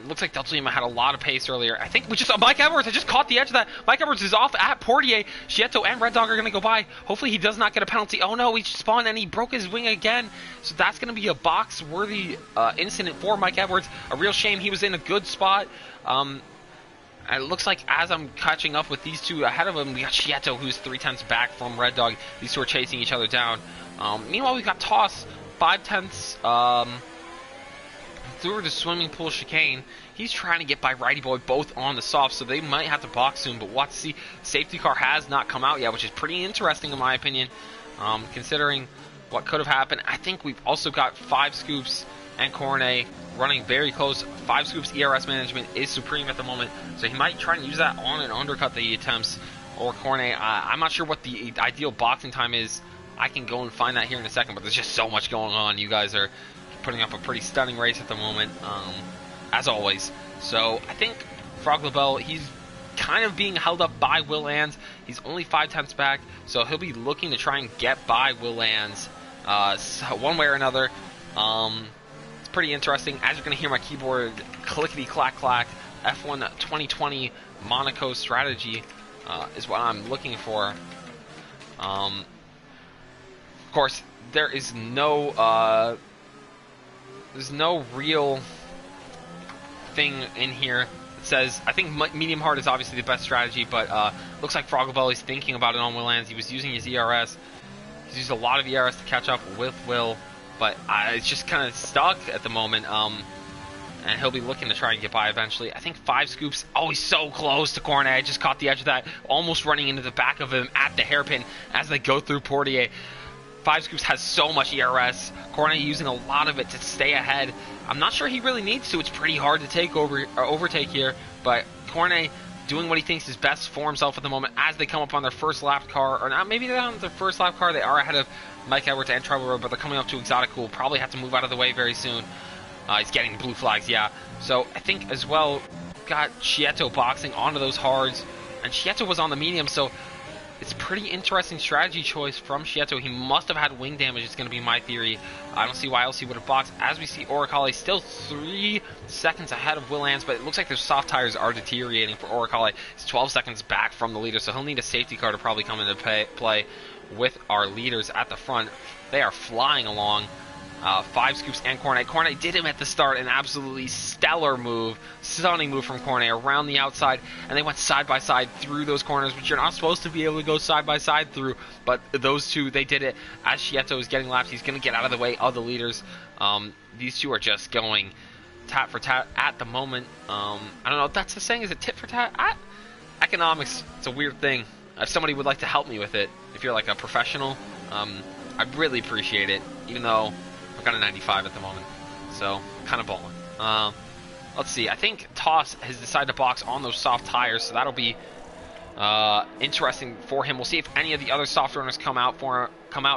Looks like Delta Lima had a lot of pace earlier. I think Mike Edwards, I just caught the edge of that. Mike Edwards is off at Portier. Schieto and Red Dog are going to go by. Hopefully he does not get a penalty. Oh no, he spawned and he broke his wing again. So that's going to be a box-worthy incident for Mike Edwards. A real shame. He was in a good spot. And it looks like as I'm catching up with these two ahead of him, we got Schieto, who's 3/10 back from Red Dog. These two are chasing each other down. Meanwhile, we've got Toss, 5/10 through the swimming pool chicane. He's trying to get by Righty Boy both on the soft, so they might have to box soon, but we'll have to see. Safety car has not come out yet, which is pretty interesting in my opinion, considering what could have happened. I think we've also got 5 Scoops and Cornet running very close. 5 Scoops ERS management is supreme at the moment, so he might try and use that on an undercut that he attempts. Or Cornet, I'm not sure what the ideal boxing time is. I can go and find that here in a second, but there's just so much going on. You guys are putting up a pretty stunning race at the moment, as always. So I think Frog LaBelle, he's kind of being held up by Will Lands. He's only 5/10 back, so he'll be looking to try and get by Will Lands one way or another. It's pretty interesting. As you're going to hear my keyboard clickety-clack-clack, F1 2020 Monaco strategy is what I'm looking for. Of course, there is no there's no real thing in here that says, I think medium hard is obviously the best strategy, but looks like Frog LaBelle is thinking about it on Will Lands. He was using his ERS. He's used a lot of ERS to catch up with Will, but it's just kind of stuck at the moment, and he'll be looking to try and get by eventually. I think 5 Scoops, oh, he's so close to Cornet. I just caught the edge of that, almost running into the back of him at the hairpin as they go through Portier. 5 Scoops has so much ERS. Cornet using a lot of it to stay ahead. I'm not sure he really needs to. It's pretty hard to take overtake here, but Cornet doing what he thinks is best for himself at the moment as they come up on their first lap car, or not, maybe they're on their first lap car. They are ahead of Mike Edwards and Trevor Road, but they're coming up to Exotic, who will probably have to move out of the way very soon. He's getting blue flags, yeah. So I think as well, got Schieto boxing onto those hards, and Schieto was on the medium, so it's a pretty interesting strategy choice from Shieto. He must have had wing damage, is going to be my theory. I don't see why else he would have boxed. As we see, Oricale still 3 seconds ahead of Will Ans, but it looks like their soft tires are deteriorating for Oricale. He's 12 seconds back from the leader, so he'll need a safety car to probably come into play with our leaders at the front. They are flying along. 5 scoops and Cornet. Cornet did him at the start, an absolutely stellar move, stunning move from Cornet around the outside, and they went side by side through those corners, which you're not supposed to be able to go side by side through, but those two, they did it. As Shieto is getting laps, he's going to get out of the way of the leaders. These two are just going tat for tat at the moment. I don't know if that's the saying, is it tit for tat? Economics, it's a weird thing. If somebody would like to help me with it, if you're like a professional, I'd really appreciate it, even though I've got a 95 at the moment, so kind of balling. Let's see. I think Toss has decided to box on those soft tires, so that'll be interesting for him. We'll see if any of the other soft runners come out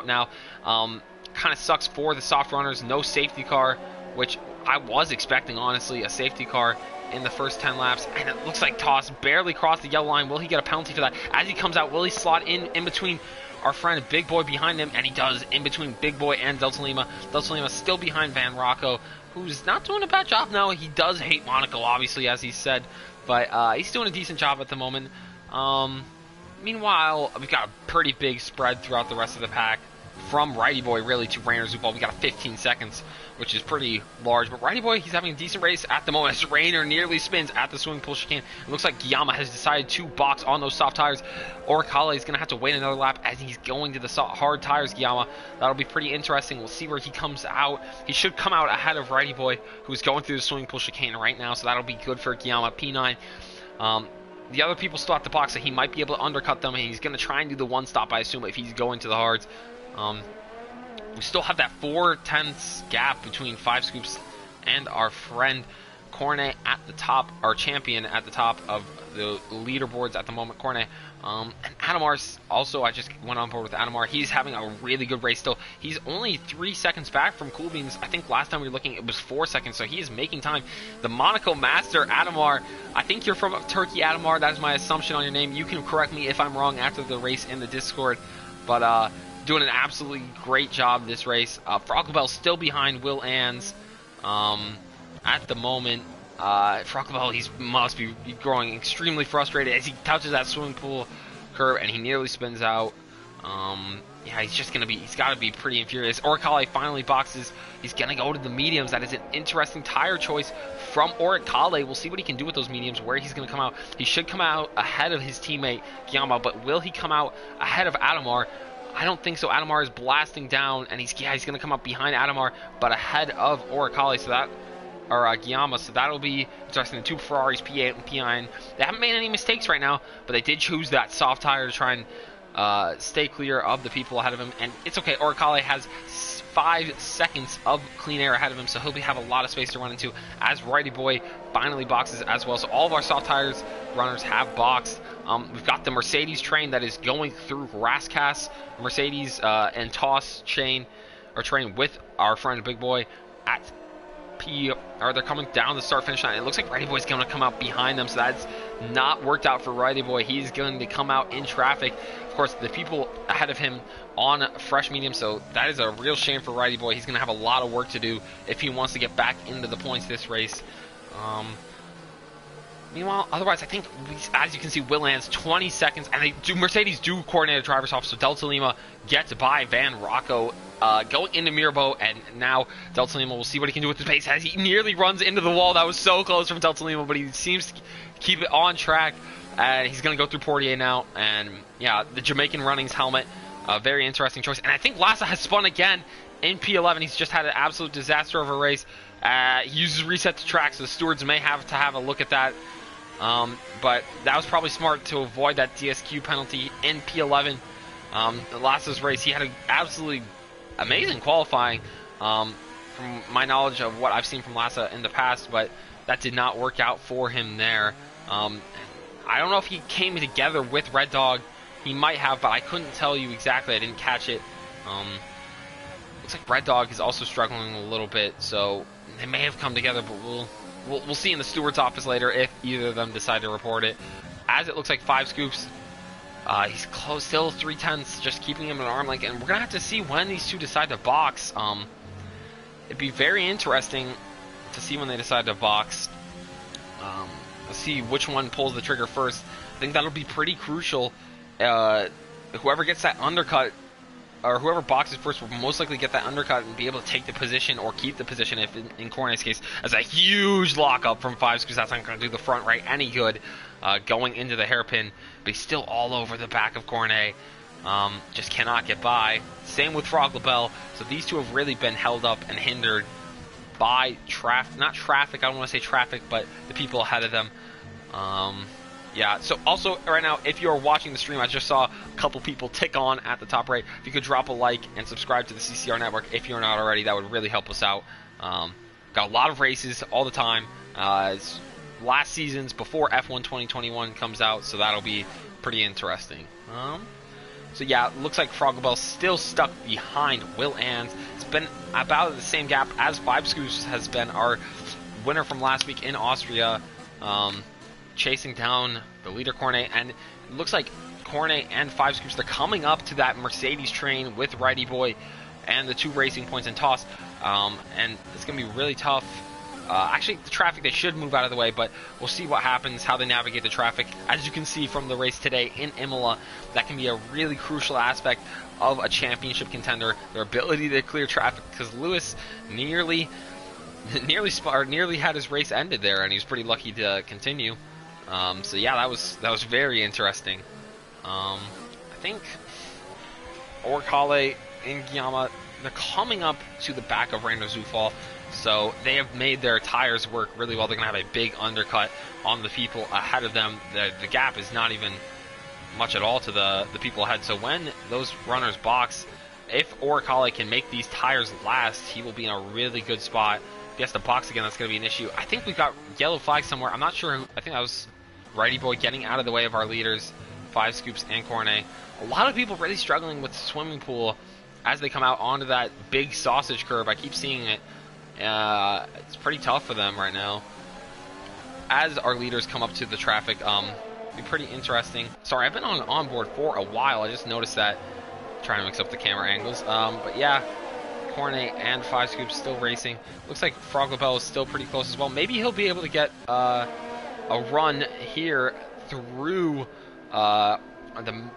now. Kind of sucks for the soft runners. No safety car, which I was expecting, honestly, a safety car in the first 10 laps, and it looks like Toss barely crossed the yellow line. Will he get a penalty for that? As he comes out, will he slot in between our friend Big Boy behind him? And he does, in between Big Boy and Delta Lima. Delta Lima still behind Van Rocco, who's not doing a bad job now. He does hate Monaco, obviously, as he said, but he's doing a decent job at the moment. Meanwhile, we've got a pretty big spread throughout the rest of the pack, from Righty Boy, really, to Rainer Zupal. We got 15 seconds, which is pretty large. But Righty Boy, he's having a decent race at the moment, as Rainer nearly spins at the swimming pool chicane. It looks like Guillaume has decided to box on those soft tires. Oricale is going to have to wait another lap as he's going to the hard tires, Guillaume. That'll be pretty interesting. We'll see where he comes out. He should come out ahead of Righty Boy, who's going through the swimming pool chicane right now, so that'll be good for Guillaume, P9. The other people still have to box, so he might be able to undercut them, and he's going to try and do the one stop, I assume, if he's going to the hards. We still have that 4/10 gap between 5 scoops and our friend Cornet at the top, our champion at the top of the leaderboards at the moment, Cornet. And Adamar's also, I just went on board with Adamar. He's having a really good race still. He's only 3 seconds back from Cool Beans. I think last time we were looking, it was 4 seconds, so he is making time. The Monaco Master, Adamar. I think you're from Turkey, Adamar. That is my assumption on your name. You can correct me if I'm wrong after the race in the Discord. But, doing an absolutely great job this race. Frogglebell still behind Will Ans at the moment. Frogglebell, he must be growing extremely frustrated as he touches that swimming pool curb and he nearly spins out. Yeah, he's got to be pretty infuriated. Oricale finally boxes. He's going to go to the mediums. That is an interesting tire choice from Oricale. We'll see what he can do with those mediums, where he's going to come out. He should come out ahead of his teammate, Guillaume, but will he come out ahead of Adamar? I don't think so. Adamar is blasting down, and he's going to come up behind Adamar, but ahead of Oricale, Guillaume, so that'll be interesting. The two Ferraris, P8 and P9, they haven't made any mistakes right now, but they did choose that soft tire to try and stay clear of the people ahead of him, and it's okay. Oricale has 5 seconds of clean air ahead of him, so he'll have a lot of space to run into as Righty Boy finally boxes as well. So all of our soft tires runners have boxed. We've got the Mercedes train that is going through Rascasse, Mercedes and Toss train with our friend Big Boy at they're coming down the start finish line. It looks like Righty Boy's going to come out behind them, so that's not worked out for Righty Boy. He's going to come out in traffic. Of course, the people ahead of him on fresh medium, so that is a real shame for Righty Boy. He's going to have a lot of work to do if he wants to get back into the points this race. Meanwhile, otherwise, I think, as you can see, Will Ans, 20 seconds, and Mercedes do coordinate a driver's off, so Delta Lima gets by Van Rocco, going into Mirabo, and now Delta Lima will see what he can do with the pace as he nearly runs into the wall. That was so close from Delta Lima, but he seems to keep it on track, and he's going to go through Portier now, and yeah, the Jamaican Runnings helmet, a very interesting choice, and I think Lassa has spun again in P11. He's just had an absolute disaster of a race. He uses reset to track, so the stewards may have to have a look at that. But that was probably smart to avoid that DSQ penalty in P11. Lassa's race, he had an absolutely amazing qualifying from my knowledge of what I've seen from Lassa in the past, but that did not work out for him there. I don't know if he came together with Red Dog. He might have, but I couldn't tell you exactly. I didn't catch it. Looks like Red Dog is also struggling a little bit, so they may have come together, but we'll see in the steward's office later if either of them decide to report it. As it looks like 5 scoops He's close, still 3/10, just keeping him at arm length, and we're gonna have to see when these two decide to box. It'd be very interesting to see when they decide to box. Let's see which one pulls the trigger first. I think that'll be pretty crucial. Whoever gets that undercut, or whoever boxes first, will most likely get that undercut and be able to take the position or keep the position. If in Cornet's case, as a huge lockup from 5 screws, that's not going to do the front right any good going into the hairpin. But he's still all over the back of Cornet. Just cannot get by. Same with Frog LaBelle. So these two have really been held up and hindered by not traffic, I don't want to say traffic, but the people ahead of them. Yeah, so also right now, if you're watching the stream, I just saw a couple people tick on at the top right. If you could drop a like and subscribe to the CCR Network if you're not already, that would really help us out. Got a lot of races all the time. It's last season's before F1 2021 comes out, so that'll be pretty interesting. So yeah, looks like Frog LaBelle's still stuck behind Will Ans. It's been about the same gap as 5 Scoops has been our winner from last week in Austria, chasing down the leader Cornet, and it looks like Cornet and 5 Scoops, they're coming up to that Mercedes train with Righty Boy and the 2 racing points in toss, and it's going to be really tough. Actually, the traffic, they should move out of the way, but we'll see what happens, how they navigate the traffic. As you can see from the race today in Imola, that can be a really crucial aspect of a championship contender, their ability to clear traffic, because Lewis nearly had his race ended there, and he was pretty lucky to continue. So yeah, that was very interesting. I think Orkale and Guillaume, they're coming up to the back of Rando Zufall. So they have made their tires work really well. They're going to have a big undercut on the people ahead of them. The gap is not even much at all to the people ahead. So when those runners box, if Orkale can make these tires last, he will be in a really good spot. If he has to box again, that's going to be an issue. I think we've got yellow flag somewhere. I'm not sure who. I think that was Righty Boy getting out of the way of our leaders, 5 Scoops and Cornet. A lot of people really struggling with the swimming pool as they come out onto that big sausage curb. I keep seeing it. It's pretty tough for them right now. As our leaders come up to the traffic, it'll be pretty interesting. Sorry, I've been on onboard for a while. I just noticed that. Trying to mix up the camera angles. But yeah, Cornet and 5 Scoops still racing. Looks like Frog LaBelle is still pretty close as well. Maybe he'll be able to get a run here through the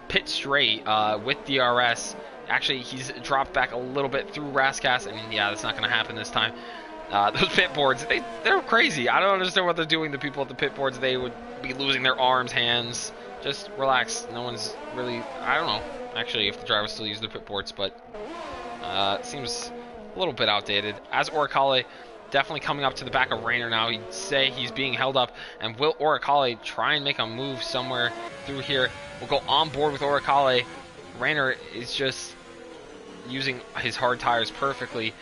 pit straight with DRS. Actually, he's dropped back a little bit through Rascas, and yeah, that's not going to happen this time. Those pit boards, they're crazy. I don't understand what they're doing. The people at the pit boards, they would be losing their arms, hands. Just relax. No one's really, I don't know, actually, if the drivers still use the pit boards, but it seems a little bit outdated. As Orkale definitely coming up to the back of Rainer now, he'd say he's being held up, and will Orkale try and make a move somewhere through here? We'll go on board with Orkale. Rainer is just using his hard tires perfectly,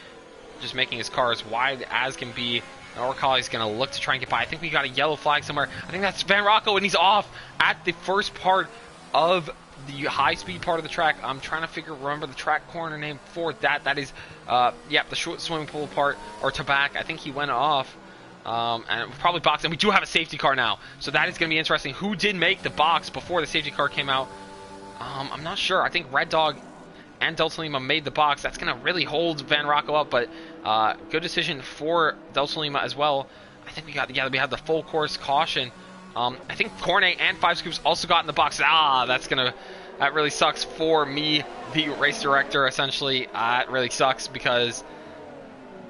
just making his car as wide as can be. And Orkale's going to look to try and get by. I think we got a yellow flag somewhere. I think that's Van Rocco, and he's off at the first part of the high-speed part of the track. I'm trying to remember the track corner name for that. That is, yeah, the short swimming pool part, or to back. I think he went off. And we'll probably box, and we do have a safety car now. So that is going to be interesting. Who did make the box before the safety car came out? I'm not sure. I think Red Dog and Del Tolima made the box. That's going to really hold Van Rocco up, but good decision for Del Tolima as well. I think we had the full course caution. I think Cornet and 5 Scoops also got in the box. That really sucks for me, the race director, essentially. It really sucks because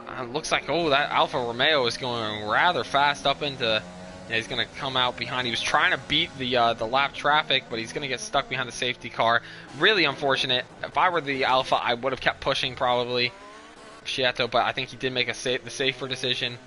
it looks like, that Alfa Romeo is going rather fast up into... Yeah, he's going to come out behind. He was trying to beat the lap traffic, but he's going to get stuck behind the safety car. Really unfortunate. If I were the Alpha, I would have kept pushing probably Schietto, but I think he did make the safer decision.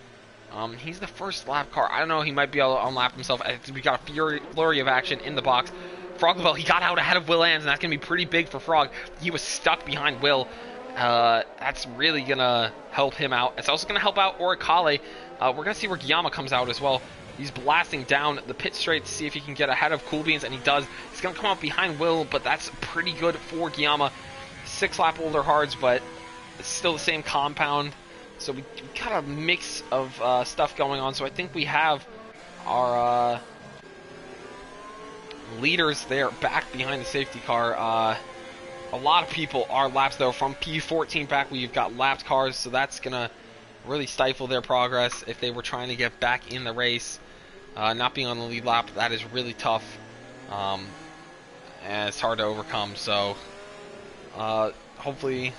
He's the first lap car. I don't know. He might be able to unlap himself. We got a flurry of action in the box. Frog LaBelle, he got out ahead of Will Ans, and that's going to be pretty big for Frog. He was stuck behind Will. That's really going to help him out. It's also going to help out Orkale. We're going to see where Guillaume comes out as well. He's blasting down the pit straight to see if he can get ahead of Cool Beans, and he does. He's going to come up behind Will, but that's pretty good for Guillaume. 6-lap older hards, but it's still the same compound. So we got a mix of stuff going on. So I think we have our leaders there back behind the safety car. A lot of people are laps though from P14 back. We've got lapped cars, so that's gonna really stifle their progress if they were trying to get back in the race. Not being on the lead lap, that is really tough, and it's hard to overcome. So hopefully,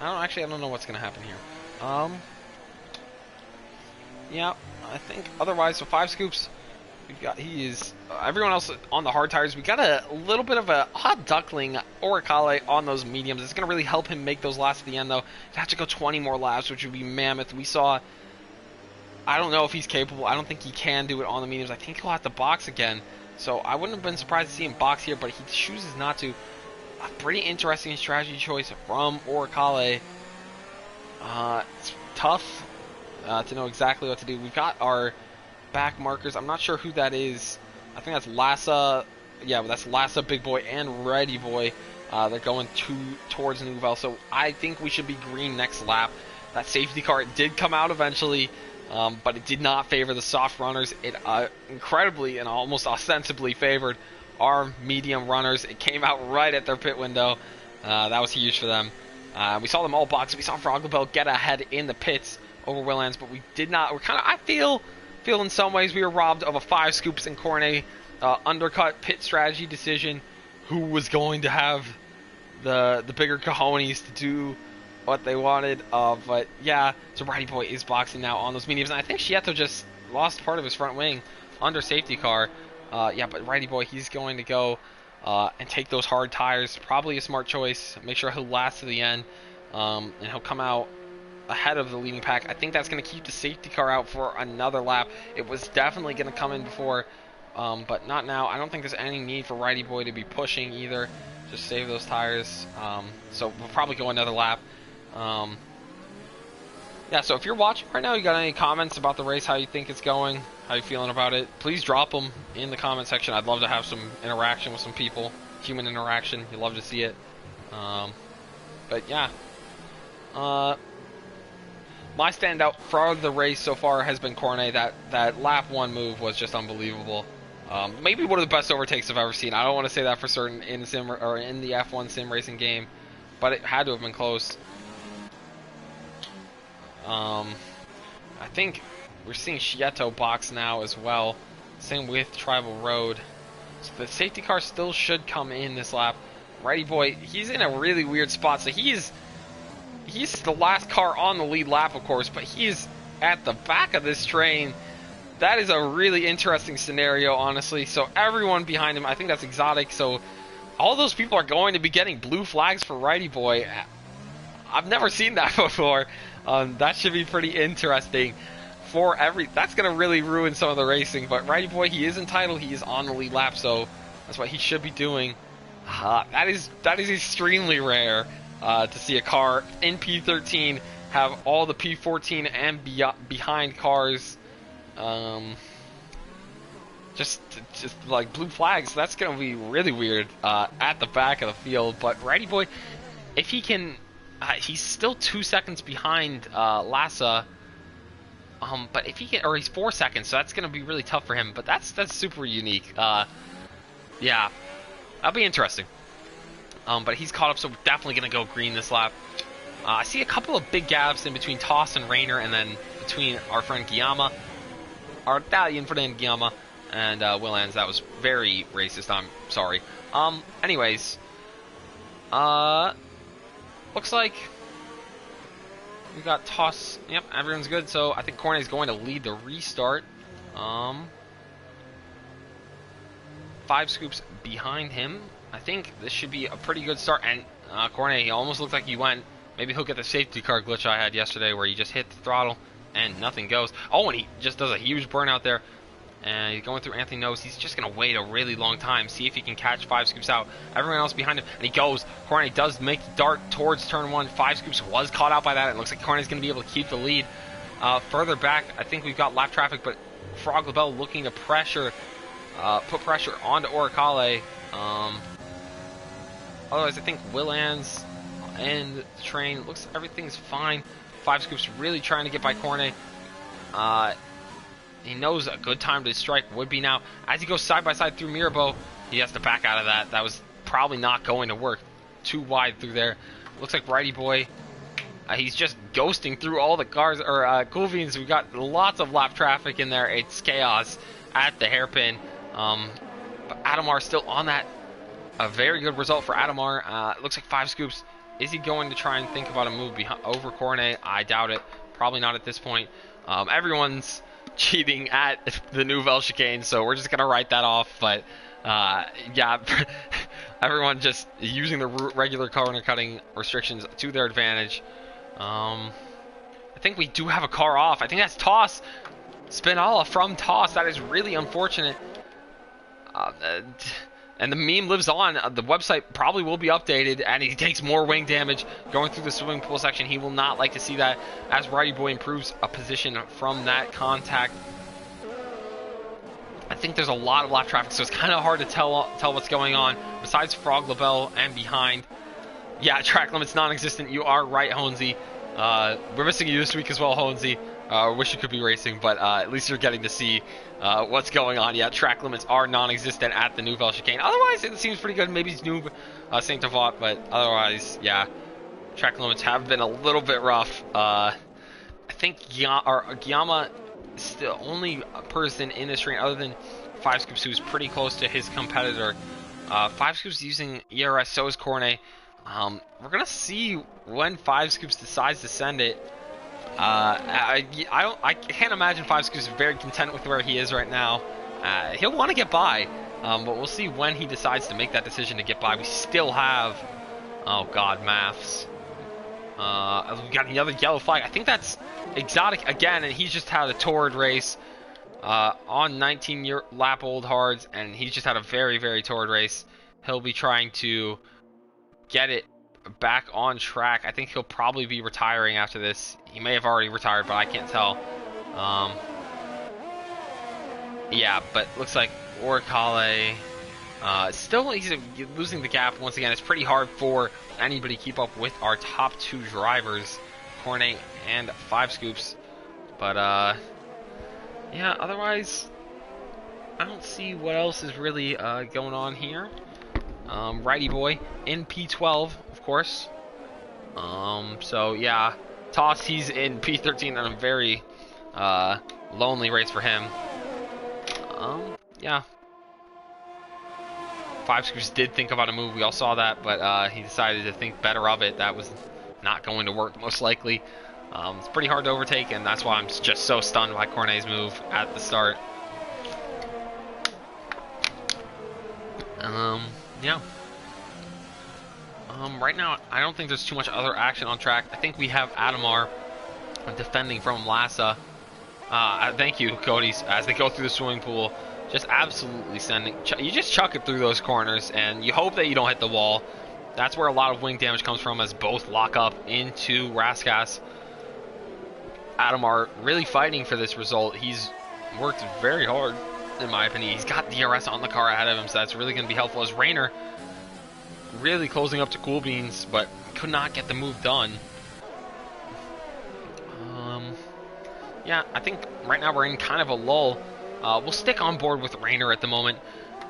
I don't know what's gonna happen here. Yeah, I think otherwise, so 5 scoops. Everyone else on the hard tires. We got a little bit of a hot duckling Oricale on those mediums. It's going to really help him make those laps at the end, though. He'd have to go 20 more laps, which would be mammoth. We saw, I don't know if he's capable. I don't think he can do it on the mediums. I think he'll have to box again. So I wouldn't have been surprised to see him box here, but he chooses not to. A pretty interesting strategy choice from Oricale. It's tough to know exactly what to do. We've got our back markers. I'm not sure who that is. I think that's Lassa. Yeah, that's Lassa, Big Boy, and Ready Boy. They're going towards Nouvelle, so I think we should be green next lap. That safety car did come out eventually, but it did not favor the soft runners. It incredibly and almost ostensibly favored our medium runners. It came out right at their pit window. That was huge for them. We saw them all box. We saw Froglabell get ahead in the pits over Willands, but we did not. We're kind of, I feel in some ways we were robbed of a 5 scoops and Cornet undercut pit strategy decision. Who was going to have the bigger cojones to do what they wanted? But yeah, so Righty Boy is boxing now on those mediums, and I think Schieto just lost part of his front wing under safety car. Yeah, but Righty Boy, he's going to go and take those hard tires. Probably a smart choice. Make sure he'll last to the end, and he'll come out ahead of the leading pack. I think that's going to keep the safety car out for another lap. It was definitely going to come in before, but not now. I don't think there's any need for Righty Boy to be pushing either. Just save those tires. So we'll probably go another lap. Yeah, so if you're watching right now, you got any comments about the race, how you think it's going, how you feeling about it, please drop them in the comment section. I'd love to have some interaction with some people, human interaction. You'd love to see it. But yeah. My standout for the race so far has been Cornet. That lap 1 move was just unbelievable. Maybe one of the best overtakes I've ever seen. I don't want to say that for certain in the F1 sim racing game, but it had to have been close. I think we're seeing Schieto box now as well. Same with Tribal Road. So the safety car still should come in this lap. Righty Boy, he's in a really weird spot. So he's the last car on the lead lap, of course, but he's at the back of this train. That is a really interesting scenario, honestly. So everyone behind him, I think that's exotic. So all those people are going to be getting blue flags for Righty Boy. I've never seen that before. That should be pretty interesting. That's going to really ruin some of the racing. But Righty Boy, he is entitled. He is on the lead lap, so that's what he should be doing. That is extremely rare. To see a car in P13 have all the P14 and behind cars just like blue flags. That's going to be really weird at the back of the field. But Righty Boy, if he can, he's still 2 seconds behind Lassa. But if he can, or he's 4 seconds, so that's going to be really tough for him. But that's super unique. Yeah, that'll be interesting. But he's caught up, so we're definitely going to go green this lap. I see a couple of big gaps in between Toss and Rayner, and then between our friend Guillama, our Italian friend Guillama, and Willands. That was very racist, I'm sorry. Anyways, looks like we got Toss. Yep, everyone's good, so I think Cornet's going to lead the restart. 5 scoops behind him. I think this should be a pretty good start. And Cornet, he almost looked like he went. Maybe he'll get the safety car glitch I had yesterday where he just hit the throttle and nothing goes. Oh, and he just does a huge burnout there. And he's going through Anthony Nose. He's just going to wait a really long time, see if he can catch 5 scoops out. Everyone else behind him. And he goes. Cornet does make the dart towards turn 1. 5 scoops was caught out by that. It looks like Cornet's going to be able to keep the lead. Further back, I think we've got lap traffic, but Frog LaBelle looking to put pressure onto Oricale. Otherwise, I think Willands and the train looks everything's fine. 5 scoops really trying to get by Cornet. he knows a good time to strike would be now. As he goes side by side through Mirabeau, he has to back out of that. That was probably not going to work. Too wide through there. Looks like Righty Boy, he's just ghosting through all the cars, or Cool Beans. We got lots of lap traffic in there. It's chaos at the hairpin. But Adamar still on that. A very good result for Adamar. Looks like 5 scoops. Is he going to try and think about a move over Cornet? I doubt it. Probably not at this point. Everyone's cheating at the Nouvelle Chicane, so we're just going to write that off. But, yeah, everyone just using the regular corner cutting restrictions to their advantage. I think we do have a car off. I think that's Toss. Spinalla from Toss. That is really unfortunate. And the meme lives on. The website probably will be updated, and he takes more wing damage going through the swimming pool section. He will not like to see that as Righty Boy improves a position from that contact. I think there's a lot of lap traffic, so it's kind of hard to tell what's going on. Besides Frog Labelle and behind. Yeah, track limit's non-existent. You are right, Honesy. We're missing you this week as well, Honesy. Wish you could be racing, but at least you're getting to see what's going on. Yeah, track limits are non-existent at the Nouvelle Chicane. Otherwise, it seems pretty good. Maybe it's Noob Saint Avant, but otherwise, yeah, track limits have been a little bit rough. I think Guillaume is the only person in this train other than 5 Scoops who's pretty close to his competitor. 5 Scoops using ERS, so is Cornet. We're gonna see when 5 Scoops decides to send it. I can't imagine 5 Scoops is very content with where he is right now. He'll want to get by, but we'll see when he decides to make that decision to get by. We still have, oh god, maths. We got another yellow flag. I think that's Exotic again, and he's just had a torrid race on 19-year lap old hards, and he's just had a very, very torrid race. He'll be trying to get it back on track. I think he'll probably be retiring after this. He may have already retired, but I can't tell. Yeah, but looks like Oricale still he's losing the gap once again. It's pretty hard for anybody to keep up with our top 2 drivers, Cornet and 5 Scoops. But yeah, otherwise I don't see what else is really going on here. Righty Boy in P12, of course. So yeah, Toss, he's in P13 and a very lonely race for him. Yeah. 5 Scoops did think about a move. We all saw that, but he decided to think better of it. That was not going to work, most likely. It's pretty hard to overtake, and that's why I'm just so stunned by Cornet's move at the start. Yeah. Right now, I don't think there's too much other action on track. I think we have Adamar defending from Lassa. Thank you, Cody, as they go through the swimming pool. Just absolutely sending. You just chuck it through those corners, and you hope that you don't hit the wall. That's where a lot of wing damage comes from, as both lock up into Raskas. Adamar really fighting for this result. He's worked very hard, in my opinion. He's got DRS on the car ahead of him, so that's really going to be helpful. As Rainer really closing up to Cool Beans, but could not get the move done. Yeah, I think right now we're in kind of a lull. We'll stick on board with Rainer at the moment.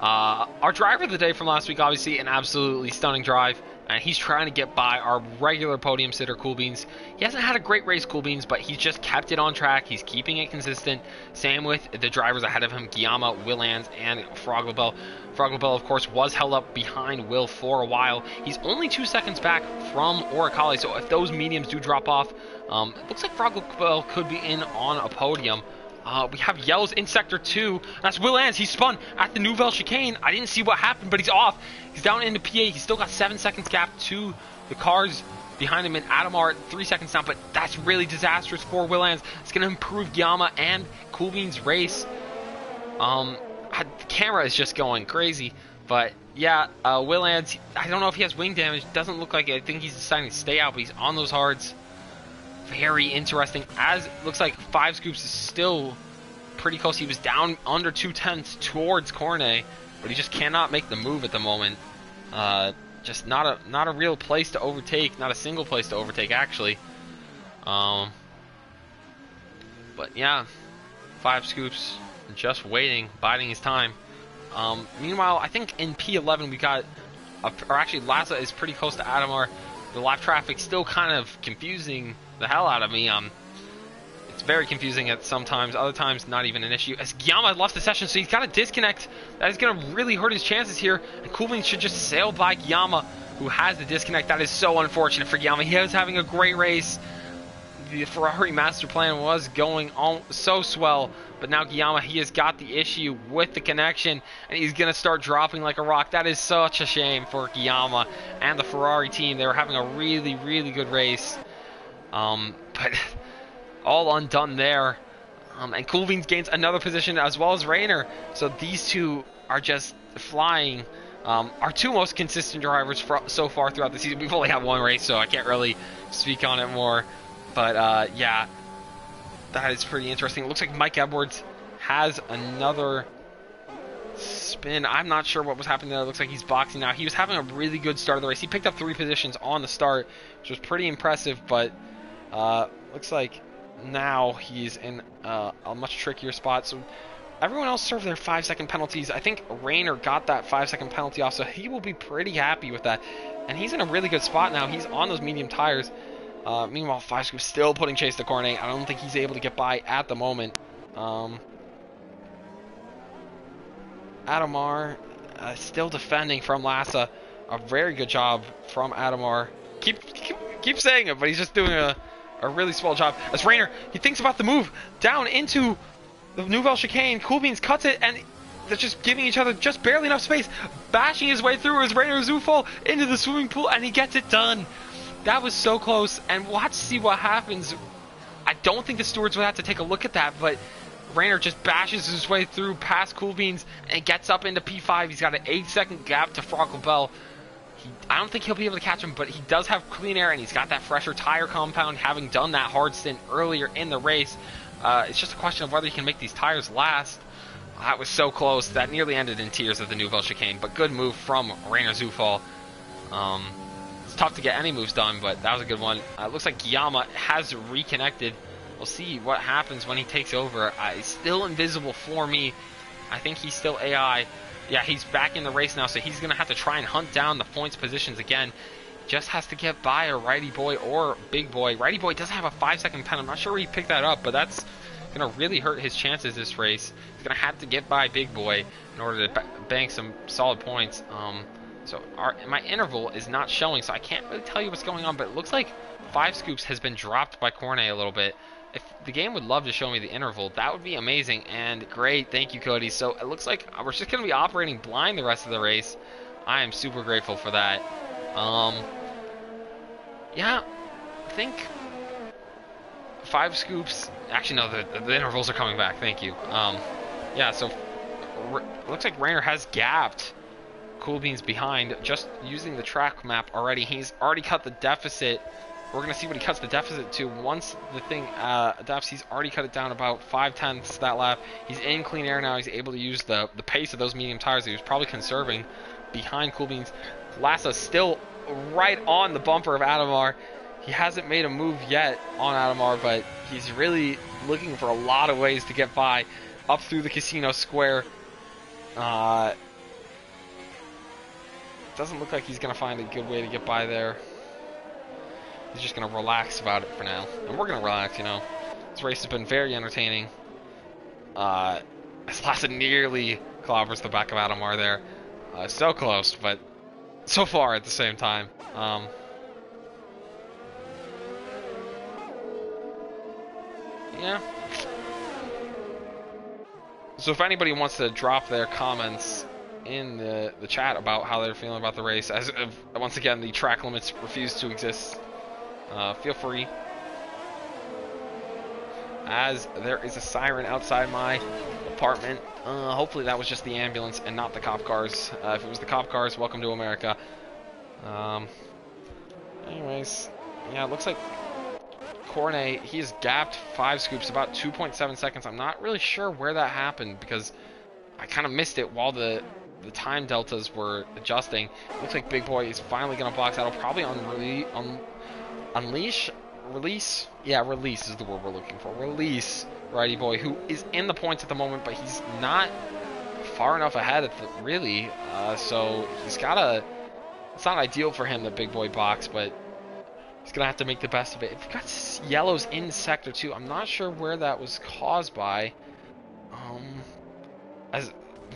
Our driver of the day from last week, obviously, an absolutely stunning drive, and he's trying to get by our regular podium sitter, Cool Beans. He hasn't had a great race, Cool Beans, but he's just kept it on track. He's keeping it consistent. Same with the drivers ahead of him, Guillaume, Willands, and Frog Labelle. Frog Labelle, of course, was held up behind Will for a while. He's only 2 seconds back from Oricale, so if those mediums do drop off, it looks like Frog Labelle could be in on a podium. We have yellows in Sector 2. That's Willands. He spun at the Nouvelle Chicane. I didn't see what happened, but he's off. He's down into P8. He's still got 7 seconds gap to the cars behind him, and Adamar 3 seconds down, but that's really disastrous for Willands. It's going to improve Guillaume and Cool Beans' race. The camera is just going crazy, but yeah, Willands, I don't know if he has wing damage. Doesn't look like it. I think he's deciding to stay out, but he's on those hards. Very interesting, as it looks like 5 Scoops is still pretty close. He was down under 2/10 towards Cornet, but he just cannot make the move at the moment. Just not a real place to overtake, not a single place to overtake, actually. But yeah, 5 Scoops just waiting, biding his time. Meanwhile, I think in P11 we got, or actually Lassa is pretty close to Adamar. The live traffic still kind of confusing the hell out of me. It's very confusing at sometimes, other times not even an issue. As Guillaume left the session, so he's got a disconnect. That is going to really hurt his chances here. And Coolbean should just sail by Guillaume, who has the disconnect. That is so unfortunate for Guillaume. He was having a great race. The Ferrari master plan was going on so swell, but now Guillaume, he has got the issue with the connection, and he's going to start dropping like a rock. That is such a shame for Guillaume and the Ferrari team. They were having a really, really good race, but all undone there. And Coolbeans gains another position as well as Rainer, so these two are just flying. Our two most consistent drivers so far throughout the season. We've only had one race, so I can't really speak on it more. But, yeah, that is pretty interesting. It looks like Mike Edwards has another spin. I'm not sure what was happening there. It looks like he's boxing now. He was having a really good start of the race. He picked up 3 positions on the start, which was pretty impressive. But looks like now he's in a much trickier spot. So everyone else served their 5-second penalties. I think Rainer got that 5-second penalty off, so he will be pretty happy with that. And he's in a really good spot now. He's on those medium tires. Meanwhile, 5 Scoop still putting chase to Cornet. I don't think he's able to get by at the moment. Adamar still defending from Lassa. A very good job from Adamar. Keep saying it, but he's just doing a really swell job. As Rainer, he thinks about the move down into the Nouvelle Chicane. Coolbeans cuts it, and they're just giving each other just barely enough space. Bashing his way through as Rainer Zufall into the swimming pool, and he gets it done. That was so close, and we'll have to see what happens. I don't think the stewards would have to take a look at that, but Rainer just bashes his way through past Coolbeans and gets up into P5. He's got an 8-second gap to Froggle Bell. I don't think he'll be able to catch him, but he does have clean air, and he's got that fresher tire compound, having done that hard stint earlier in the race. It's just a question of whether he can make these tires last. That was so close. That nearly ended in tears at the Nouvelle Chicane, but good move from Rainer Zufall. It's tough to get any moves done, but that was a good one. It looks like Guillaume has reconnected. We'll see what happens when he takes over. He's still invisible for me. I think he's still AI. Yeah, he's back in the race now, so he's going to have to try and hunt down the points positions again. Just has to get by a Righty Boy or Big Boy. Righty Boy does have a 5-second pen. I'm not sure where he picked that up, but that's going to really hurt his chances this race. He's going to have to get by Big Boy in order to bank some solid points. So my interval is not showing, so I can't really tell you what's going on, but it looks like 5 Scoops has been dropped by Cornet a little bit. If the game would love to show me the interval, that would be amazing, and great, thank you, Cody. So it looks like we're just going to be operating blind the rest of the race. I am super grateful for that. Yeah, I think 5 Scoops, actually no, the intervals are coming back, thank you. Yeah, so it looks like Rainer has gapped Coolbeans behind, just using the track map already. He's already cut the deficit. We're going to see what he cuts the deficit to. Once the thing adapts, he's already cut it down about 5/10 that lap. He's in clean air now. He's able to use the pace of those medium tires that he was probably conserving behind Coolbeans. Lassa still right on the bumper of Adamar. He hasn't made a move yet on Adamar, but he's really looking for a lot of ways to get by up through the casino square. Doesn't look like he's going to find a good way to get by there. He's just going to relax about it for now. And we're going to relax, you know. This race has been very entertaining. Lassa nearly clobbers the back of Adamar there. So close, but so far at the same time. Yeah. So if anybody wants to drop their comments in the chat about how they're feeling about the race, as once again the track limits refuse to exist, feel free. As there is a siren outside my apartment. Hopefully that was just the ambulance and not the cop cars. If it was the cop cars, welcome to America. Anyways, yeah, it looks like Cornet, he has gapped 5 Scoops about 2.7 seconds. I'm not really sure where that happened because I kind of missed it while the time deltas were adjusting. It looks like Big Boy is finally going to box out. He'll probably release. Yeah, release is the word we're looking for. Release righty boy, who is in the points at the moment, but he's not far enough ahead at the, really. So he's got to... It's not ideal for him, the big boy box, but he's going to have to make the best of it. We've got yellows in Sector 2. I'm not sure where that was caused by. As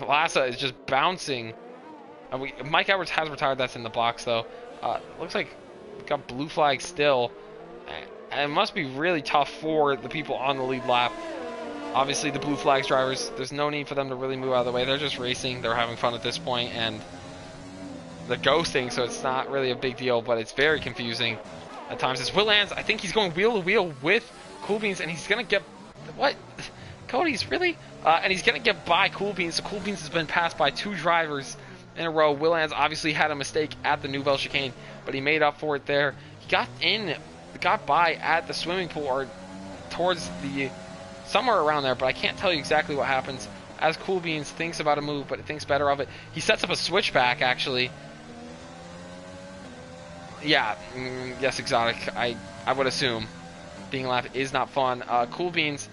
Lassa is just bouncing. Mike Edwards has retired. That's in the box, though. Looks like we've got blue flag still. And it must be really tough for the people on the lead lap. Obviously, the blue flags drivers, there's no need for them to really move out of the way. They're just racing. They're having fun at this point, and they're ghosting, so it's not really a big deal, but it's very confusing at times. As Will Lands, I think he's going wheel to wheel with Cool Beans, and he's going to get... What? Cody's really? And he's going to get by Cool Beans. So Cool Beans has been passed by 2 drivers in a row. Will Lands obviously had a mistake at the Nouvelle Chicane, but he made up for it there. He got by at the swimming pool, or towards the... somewhere around there, but I can't tell you exactly what happens as Cool Beans thinks about a move, but it thinks better of it. He sets up a switchback, actually. Yeah, yes, Exotic. I would assume being lap is not fun. Cool Beans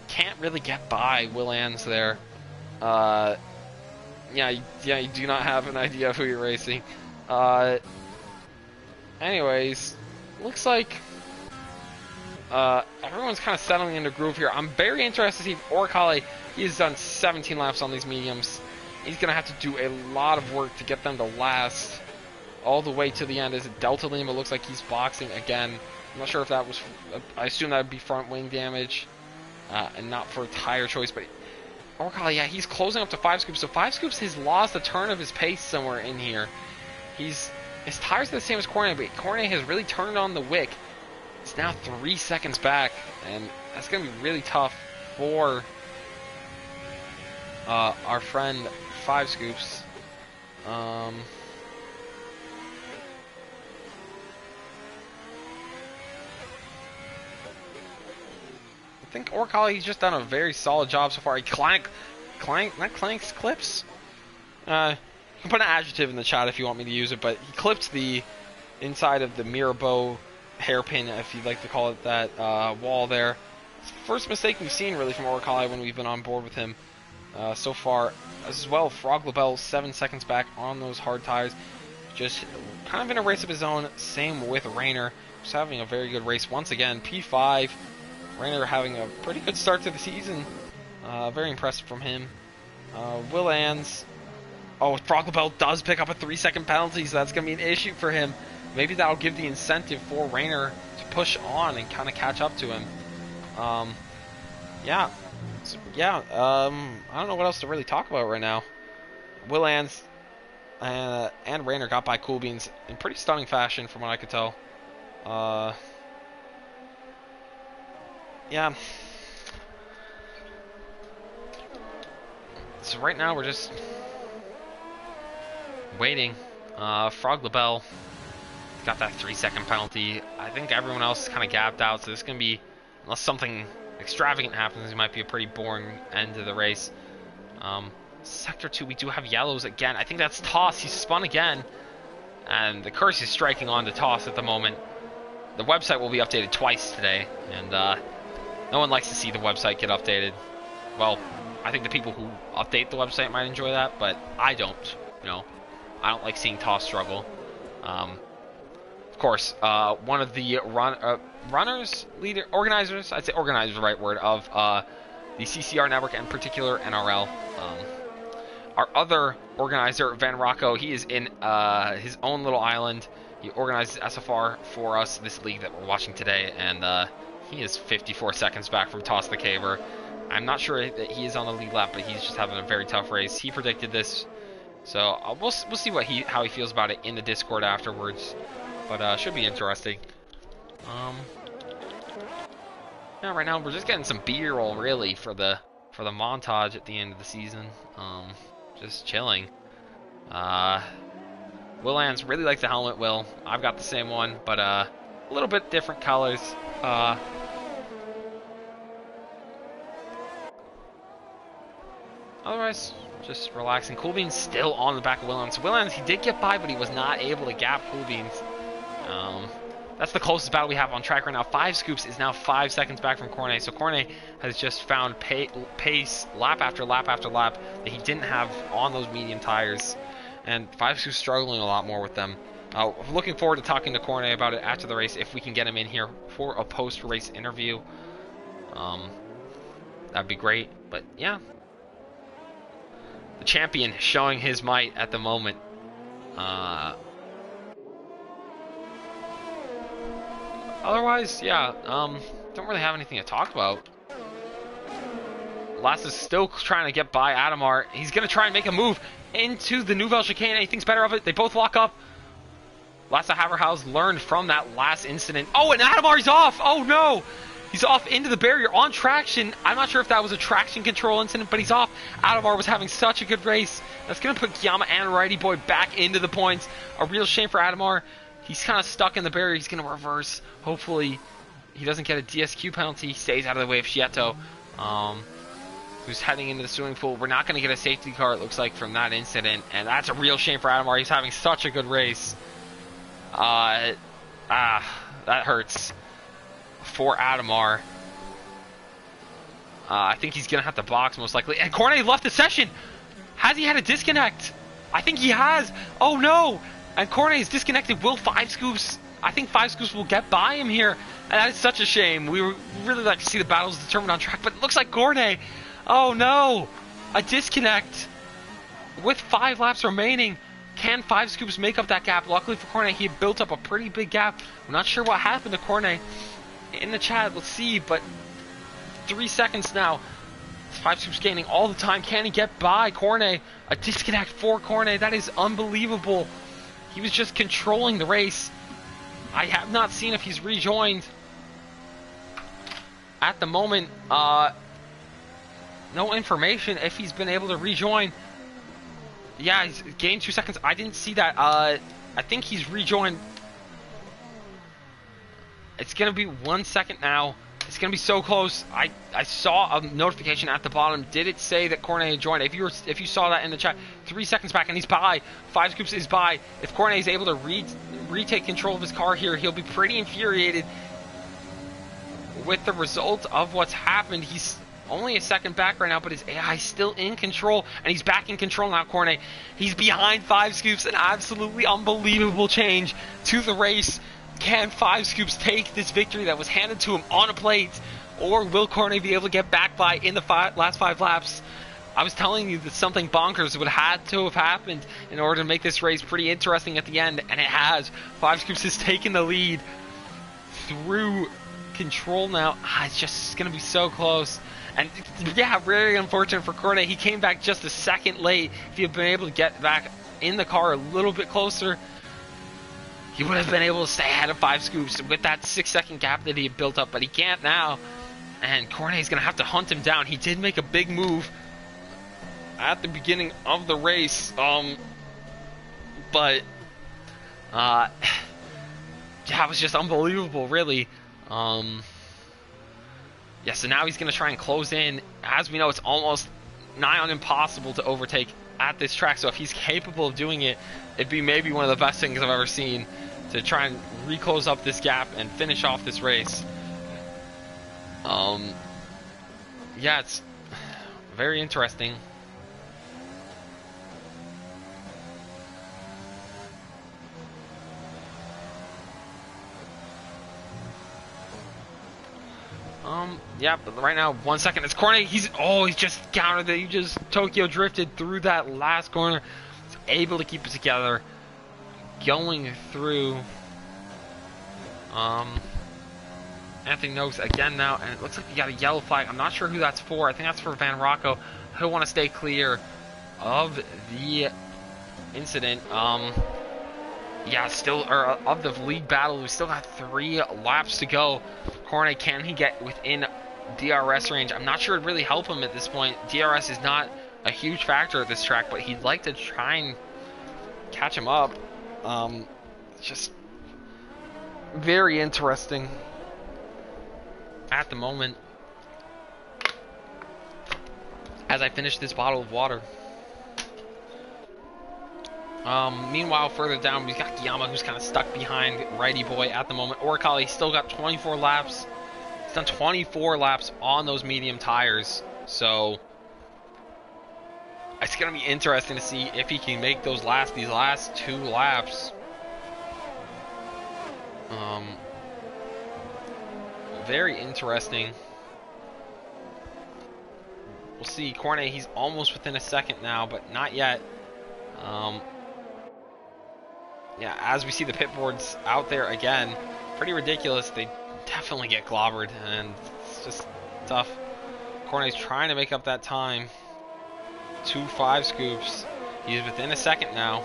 can't really get by Will Lands there. Yeah, you do not have an idea of who you're racing. Anyways, looks like everyone's kind of settling into groove here. I'm very interested to see if Orkale, he's done 17 laps on these mediums. He's going to have to do a lot of work to get them to last all the way to the end. Is it Delta Lima? Looks like he's boxing again. I'm not sure if that was... I assume that would be front wing damage and not for tire choice. But Orkale, yeah, he's closing up to 5 scoops. So 5 scoops has lost a turn of his pace somewhere in here. His tires are the same as Cornet, but Cornet has really turned on the wick. It's now 3 seconds back, and that's going to be really tough for our friend 5 Scoops. I think Orkale, he's just done a very solid job so far. He clanks clips? You can put an adjective in the chat if you want me to use it, but he clipped the inside of the Mirabeau hairpin, if you'd like to call it that, wall there. It's the first mistake we've seen really from Orkale when we've been on board with him so far. As well, Frog LaBelle 7 seconds back on those hard tires. Just kind of in a race of his own. Same with Rayner, just having a very good race once again. P5, Rayner having a pretty good start to the season. Very impressive from him. Will Lands. Oh, Frog LaBelle does pick up a 3-second penalty, so that's going to be an issue for him. Maybe that'll give the incentive for Rayner to push on and kind of catch up to him. Yeah. So, yeah, I don't know what else to really talk about right now. Will Lands and Rayner got by Cool Beans in pretty stunning fashion from what I could tell. Yeah. So right now we're just waiting. Frog LaBelle got that 3-second penalty. I think everyone else is kind of gapped out, so this is going to be, unless something extravagant happens, it might be a pretty boring end to the race. Sector 2, we do have yellows again. I think that's Toss. He's spun again, and the curse is striking on to Toss at the moment. The website will be updated twice today, and no one likes to see the website get updated. Well, I think the people who update the website might enjoy that, but I don't. You know, I don't like seeing Toss struggle. Of course, one of the organizers, I'd say organizer is the right word, of the CCR network, and in particular NRL. Our other organizer, Van Rocco, he is in his own little island. He organizes SFR for us, this league that we're watching today, and he is 54 seconds back from Toss the Caver. I'm not sure that he is on the lead lap, but he's just having a very tough race. He predicted this, so we'll see how he feels about it in the Discord afterwards. But should be interesting. Yeah, right now we're just getting some B-roll really for the montage at the end of the season. Just chilling. Will Lands really likes the helmet. Will, I've got the same one, but a little bit different colors. Otherwise, just relaxing. Cool Beans still on the back of Will Lands. Will Lands, he did get by, but he was not able to gap Cool Beans. That's the closest battle we have on track right now. 5 Scoops is now 5 seconds back from Cornet. So Cornet has just found pace lap after lap after lap that he didn't have on those medium tires. And 5 Scoops struggling a lot more with them. Looking forward to talking to Cornet about it after the race if we can get him in here for a post-race interview. That'd be great. But yeah, the champion showing his might at the moment. Otherwise, yeah, don't really have anything to talk about. Lass is still trying to get by Adamar. He's going to try and make a move into the Nouvelle chicane, and he thinks better of it. They both lock up. Lasse Haverhaus learned from that last incident. Oh, and Adamar's off! Oh, no! He's off into the barrier on traction. I'm not sure if that was a traction control incident, but he's off. Adamar was having such a good race. That's going to put Kiyama and Righty Boy back into the points. A real shame for Adamar. He's kind of stuck in the barrier. He's going to reverse. Hopefully, he doesn't get a DSQ penalty. He stays out of the way of Schietto, who's heading into the swimming pool. We're not going to get a safety car, it looks like, from that incident. And that's a real shame for Adamar. He's having such a good race. That hurts for Adamar. I think he's going to have to box, most likely. And Cornet left the session. Has he had a disconnect? I think he has. Oh, no. And Cornet is disconnected. Will 5 Scoops? I think 5 Scoops will get by him here. And that is such a shame. We would really like to see the battles determined on track. But it looks like Cornet. Oh, no. A disconnect with 5 laps remaining. Can 5 Scoops make up that gap? Luckily for Cornet, he had built up a pretty big gap. I'm not sure what happened to Cornet in the chat. Let's see. But 3 seconds now. 5 Scoops gaining all the time. Can he get by Cornet? A disconnect for Cornet. That is unbelievable. He was just controlling the race. I have not seen if he's rejoined. At the moment, no information if he's been able to rejoin. Yeah, he's gained 2 seconds. I didn't see that. I think he's rejoined. It's going to be 1 second now. It's going to be so close. I saw a notification at the bottom. Did it say that Cornet had joined? If you saw that in the chat, 3 seconds back and he's by. 5 Scoops is by. If Cornet is able to retake control of his car here, he'll be pretty infuriated with the result of what's happened. He's only a second back right now, but his AI is still in control, and he's back in control now, Cornet. He's behind 5 Scoops, an absolutely unbelievable change to the race. Can 5 Scoops take this victory that was handed to him on a plate, or will Cornet be able to get back by in the last 5 laps? I was telling you that something bonkers would have to have happened in order to make this race pretty interesting at the end, and it has. 5 Scoops has taken the lead through control now. It's just going to be so close. And yeah, very unfortunate for Cornet. He came back just a second late. If he had been able to get back in the car a little bit closer, he would have been able to stay ahead of 5 Scoops with that 6-second gap that he had built up, but he can't now. And Cornet's going to have to hunt him down. He did make a big move at the beginning of the race, but yeah, it was just unbelievable, really. Yeah, so now he's going to try and close in. As we know, it's almost nigh on impossible to overtake at this track, so if he's capable of doing it, it'd be maybe one of the best things I've ever seen to try and reclose up this gap and finish off this race. Yeah, it's very interesting. Yeah, but right now, 1 second. It's Cornet. He's just countered it. He just Tokyo drifted through that last corner. He's able to keep it together. Going through Anthony Noakes again now, and it looks like we got a yellow flag. I'm not sure who that's for. I think that's for Van Rocco. He'll want to stay clear of the incident. Yeah, still, or of the lead battle. We still got 3 laps to go. Cornet, can he get within DRS range? I'm not sure it'd really help him at this point. DRS is not a huge factor at this track, but he'd like to try and catch him up. Just very interesting at the moment. As I finish this bottle of water. Meanwhile, further down, we've got Guillaume, who's kind of stuck behind Righty Boy at the moment. Oricali still got 24 laps. He's done 24 laps on those medium tires. So it's going to be interesting to see if he can make these last 2 laps. Very interesting. We'll see. Cornet, he's almost within a second now, but not yet. Yeah, as we see the pit boards out there again, pretty ridiculous. They definitely get clobbered, and it's just tough. Cornet's trying to make up that time. 2 5 scoops. He's within a second now.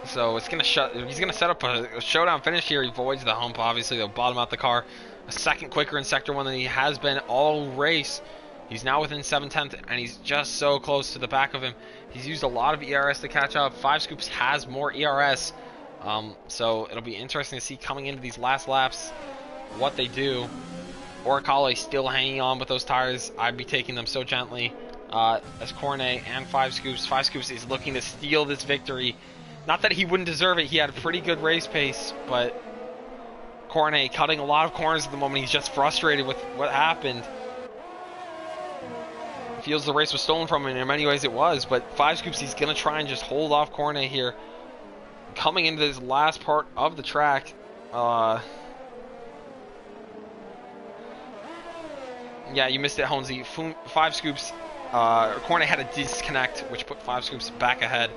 So it's gonna he's gonna set up a showdown finish here. He avoids the hump. Obviously, they'll bottom out the car. A second quicker in Sector 1 than he has been all race. He's now within 7/10, and he's just so close to the back of him. He's used a lot of ERS to catch up. 5 scoops has more ERS. So it'll be interesting to see coming into these last laps what they do. Oricale still hanging on with those tires. I'd be taking them so gently. As Cornet and 5 scoops. 5 scoops is looking to steal this victory. Not that he wouldn't deserve it. He had a pretty good race pace, but Cornet cutting a lot of corners at the moment. He's just frustrated with what happened. Feels the race was stolen from him, and in many ways it was, but 5 scoops, he's going to try and just hold off Cornet here. Coming into this last part of the track, yeah, you missed it, Honzi. 5 scoops, Cornet had a disconnect, which put 5 scoops back ahead.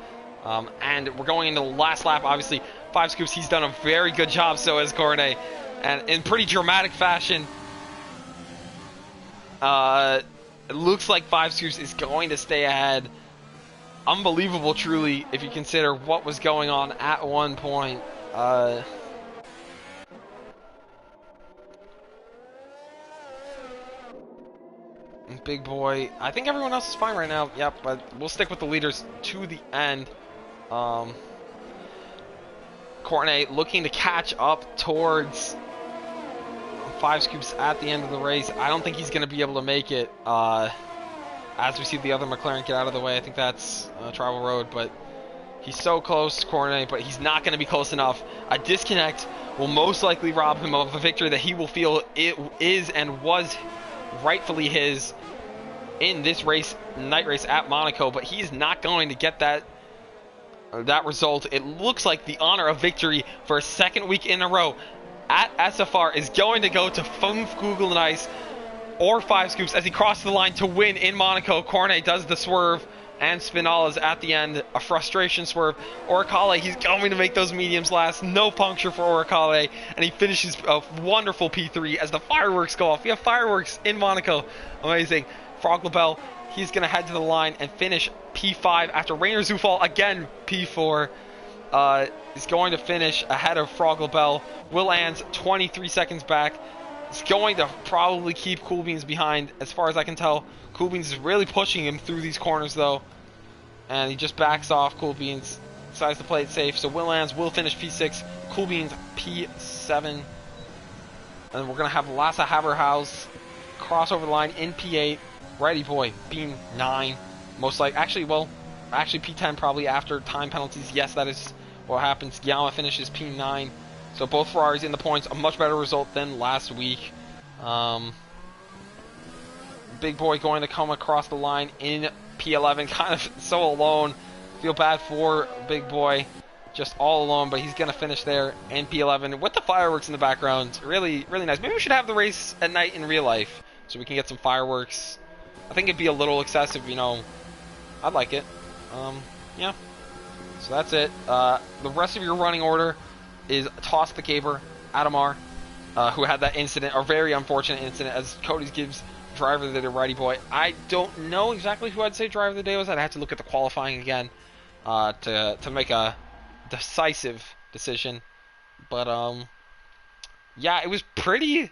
And we're going into the last lap, obviously. 5 scoops, he's done a very good job, so has Cornet. And in pretty dramatic fashion, it looks like 5 scoops is going to stay ahead. Unbelievable, truly, if you consider what was going on at one point. Big boy. I think everyone else is fine right now. Yep, but we'll stick with the leaders to the end. Cornet looking to catch up towards 5 scoops at the end of the race. I don't think he's going to be able to make it. As we see the other McLaren get out of the way, I think that's Travel Road, but he's so close, Cornet, but he's not going to be close enough. A disconnect will most likely rob him of a victory that he will feel it is and was rightfully his in this race, night race at Monaco, but he's not going to get that result. It looks like the honor of victory for a second week in a row at SFR is going to go to Fünf Google Nice or 5 scoops as he crosses the line to win in Monaco. Cornet does the swerve, and Spinala's at the end, a frustration swerve. Oricale, he's going to make those mediums last. No puncture for Oricale, and he finishes a wonderful P3 as the fireworks go off. We have fireworks in Monaco. Amazing. Frog Labelle, he's going to head to the line and finish P5 after Rainer Zufall, again P4. Is going to finish ahead of Frog Labelle. Will Ans 23 seconds back. He's going to probably keep Cool Beans behind, as far as I can tell. Cool Beans is really pushing him through these corners, though. And he just backs off. Cool Beans decides to play it safe. So Will Ans will finish P6. Cool Beans P7. And we're going to have Lasse Haberhaus cross over the line in P8. Righty Boy P9. Most like, actually P10 probably after time penalties. Yes, that is what happens. Guillaume finishes P9. So both Ferraris in the points. A much better result than last week. Big Boy going to come across the line in P11. Kind of so alone. Feel bad for Big Boy. Just all alone, but he's going to finish there in P11 with the fireworks in the background. Really, really nice. Maybe we should have the race at night in real life so we can get some fireworks. I think it'd be a little excessive, you know. I'd like it. Yeah. So that's it. The rest of your running order is Toss the Caber, Adamar, who had that incident, or very unfortunate incident, as Cody gives driver of the day to Righty Boy. I don't know exactly who I'd say driver of the day was. I'd have to look at the qualifying again to make a decisive decision. But yeah, it was pretty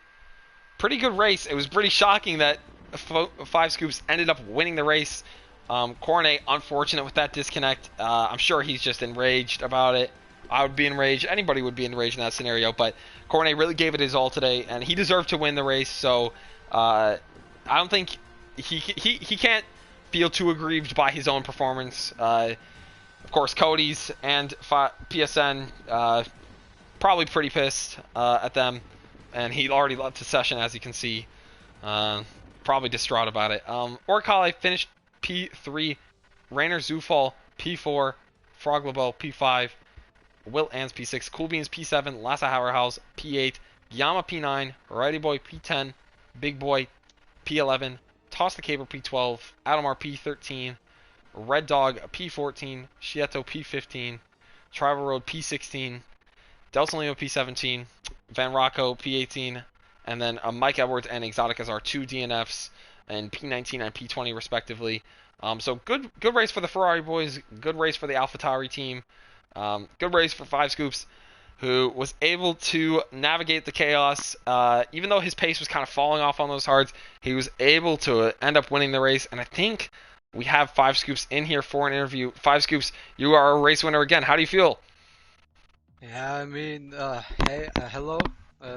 good race. It was pretty shocking that 5 scoops ended up winning the race. Cornet, unfortunate with that disconnect. I'm sure he's just enraged about it. I would be enraged. Anybody would be enraged in that scenario. But Cornet really gave it his all today, and he deserved to win the race. So I don't think he can't feel too aggrieved by his own performance. Of course, Cody's and PSN probably pretty pissed at them, and he already left the session, as you can see. Probably distraught about it. Orkale finished P3, Rainer Zufall P4, Froglabo P5, Will Ans P6, Cool Beans P7, Lassa Hauerhaus P8, Yama P9, Righty Boy P10, Big Boy P11, Toss the Caper P12, Adamar P13, Red Dog P14, Shieto P15, Tribal Road P16, Delsalino P17, Van Rocco P18, and then Mike Edwards and Exoticas are 2 DNFs and P19 and P20 respectively. So good race for the Ferrari boys, good race for the AlphaTauri team, good race for Five Scoops, who was able to navigate the chaos. Even though his pace was kind of falling off on those hards, he was able to end up winning the race, and I think we have Five Scoops in here for an interview. Five Scoops, you are a race winner again. How do you feel? Yeah, I mean, hey, hello.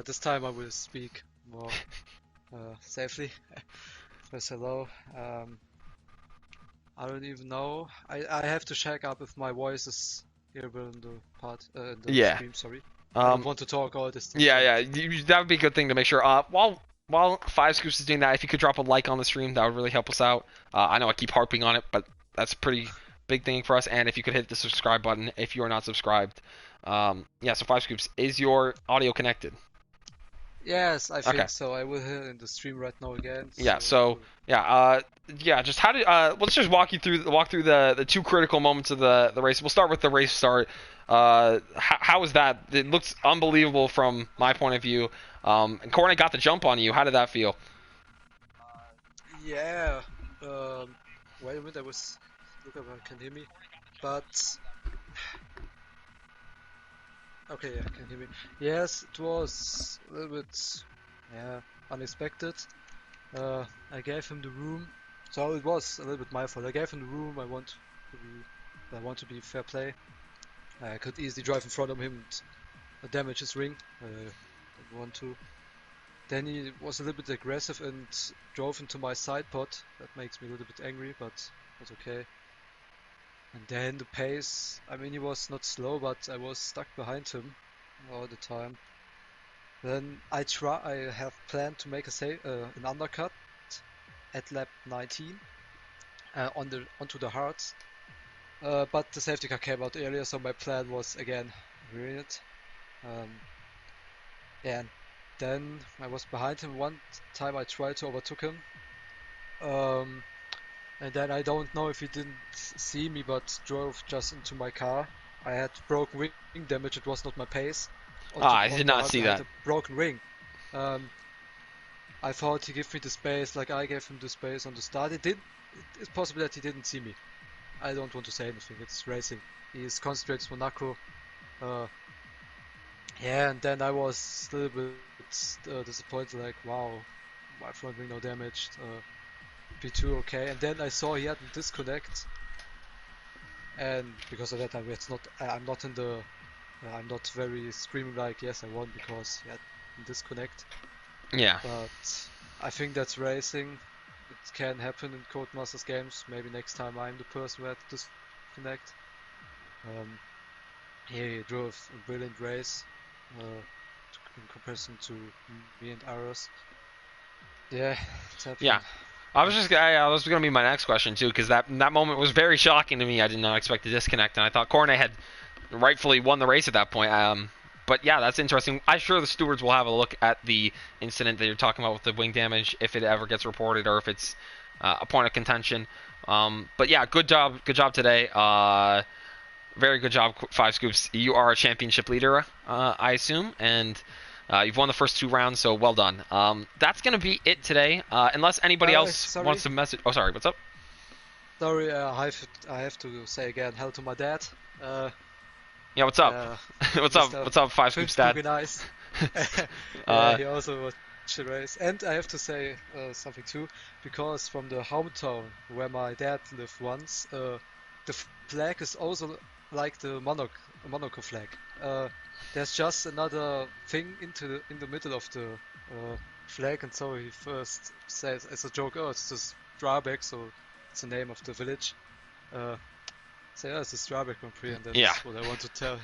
This time I will speak more safely. First, hello. I don't even know. I have to check up if my voice is hearable in the Yeah. stream. Sorry. I don't want to talk all this. Yeah. That would be a good thing to make sure. While Five Scoops is doing that, if you could drop a like on the stream, that would really help us out. I know I keep harping on it, but that's a pretty big thing for us. And if you could hit the subscribe button if you are not subscribed. So Five Scoops, is your audio connected? Yes, I think so. I will hit in the stream right now again. Just how did let's just walk through the two critical moments of the race. We'll start with the race start. How was that? It looks unbelievable from my point of view. And Cornet got the jump on you. How did that feel? Yeah. Wait a minute. I was look if I can hear me, but. Okay, yeah, can you hear me? Yes, it was a little bit, unexpected. I gave him the room, so it was a little bit my fault. I gave him the room. I want to be fair play. I could easily drive in front of him and damage his ring. I didn't want to. Then he was a little bit aggressive and drove into my side pod. That makes me a little bit angry, but that's okay. And then the pace, I mean, he was not slow, but I was stuck behind him all the time. Then I have planned to make an undercut at lap 19 onto the hards, but the safety car came out earlier, so my plan was again ruin it. And then I was behind him. One time I tried to overtook him. And then I don't know if he didn't see me, but drove just into my car. I had broken wing damage. It was not my pace. I did not see that. I had a broken wing. I thought he gave me the space, like I gave him the space on the start. It's possible that he didn't see me. I don't want to say anything. It's racing. He is concentrated Monaco. And then I was a little bit disappointed. Like, wow, my front wing no damaged. P2 okay, and then I saw he had a disconnect, and because of that I'm not very screaming like yes I won because he had a disconnect. Yeah. But I think that's racing. It can happen in Codemasters games. Maybe next time I'm the person who had to disconnect. He drove a brilliant race in comparison to me and Aros. Yeah, it's happening. Yeah. That was going to be my next question too, because that moment was very shocking to me. I did not expect a disconnect, and I thought Cornet had rightfully won the race at that point. But yeah, that's interesting. I'm sure the stewards will have a look at the incident that you're talking about with the wing damage, if it ever gets reported or if it's a point of contention. But yeah, good job today. Very good job, Five Scoops. You are a championship leader, I assume, and you've won the first 2 rounds, so well done. That's going to be it today, unless anybody else wants to message. Oh, sorry, what's up? Sorry, I have to say again, hello to my dad. Yeah, what's up? What's up, Five Scoops dad? Nice. He also watched the race. And I have to say something too, because from the hometown where my dad lived once, the flag is also like the Monaco flag. There's just another thing in the middle of the flag, and so he first says as a joke, "Oh, it's just Strabeck, so it's the name of the village. So yeah, it's the Strabeck Grand Prix, and Yeah. that's what I want to tell.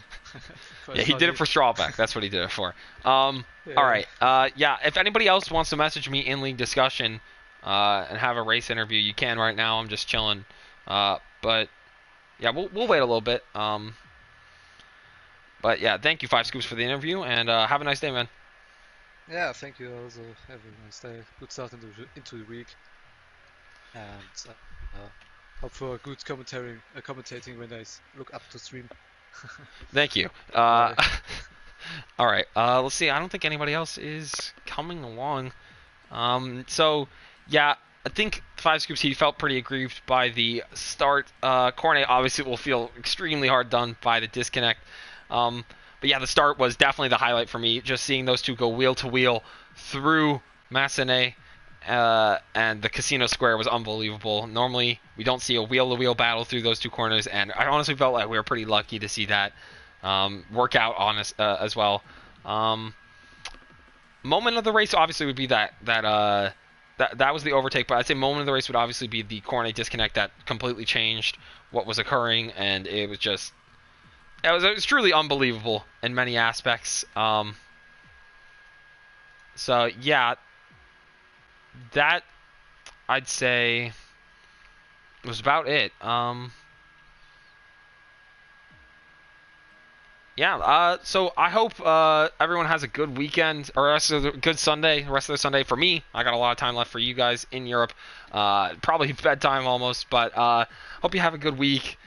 Yeah, he did it for Strawback. That's what he did it for. All Yeah. right. Yeah, if anybody else wants to message me in league discussion and have a race interview, you can right now. I'm just chilling. But yeah, we'll wait a little bit. But yeah, thank you, Five Scoops, for the interview, and have a nice day, man. Yeah, thank you. Also, have a nice day. Good start into the week, and hope for a good commentating when I look up to stream. Thank you. Bye. All right. Let's see. I don't think anybody else is coming along. So yeah, I think Five Scoops, he felt pretty aggrieved by the start. Cornet obviously will feel extremely hard done by the disconnect. But yeah, the start was definitely the highlight for me. Just seeing those two go wheel to wheel through Massenet and the Casino Square was unbelievable. Normally, we don't see a wheel-to-wheel battle through those two corners, and I honestly felt like we were pretty lucky to see that work out on us as well. Moment of the race obviously would be that was the overtake, but I'd say moment of the race would obviously be the Cornet disconnect that completely changed what was occurring, and it was truly unbelievable in many aspects. So yeah, that I'd say was about it. So I hope everyone has a good weekend, or good Sunday, the rest of the Sunday. For me, I got a lot of time left. For you guys in Europe, probably bedtime almost, but hope you have a good week.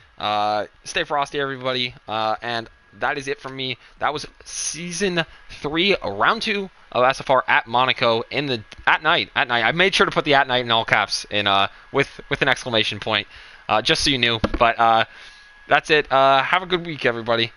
Stay frosty, everybody, and that is it from me. That was Season 3, Round 2 of SFR at Monaco at night. I made sure to put the at night in all caps with an exclamation point, just so you knew. But that's it. Have a good week, everybody.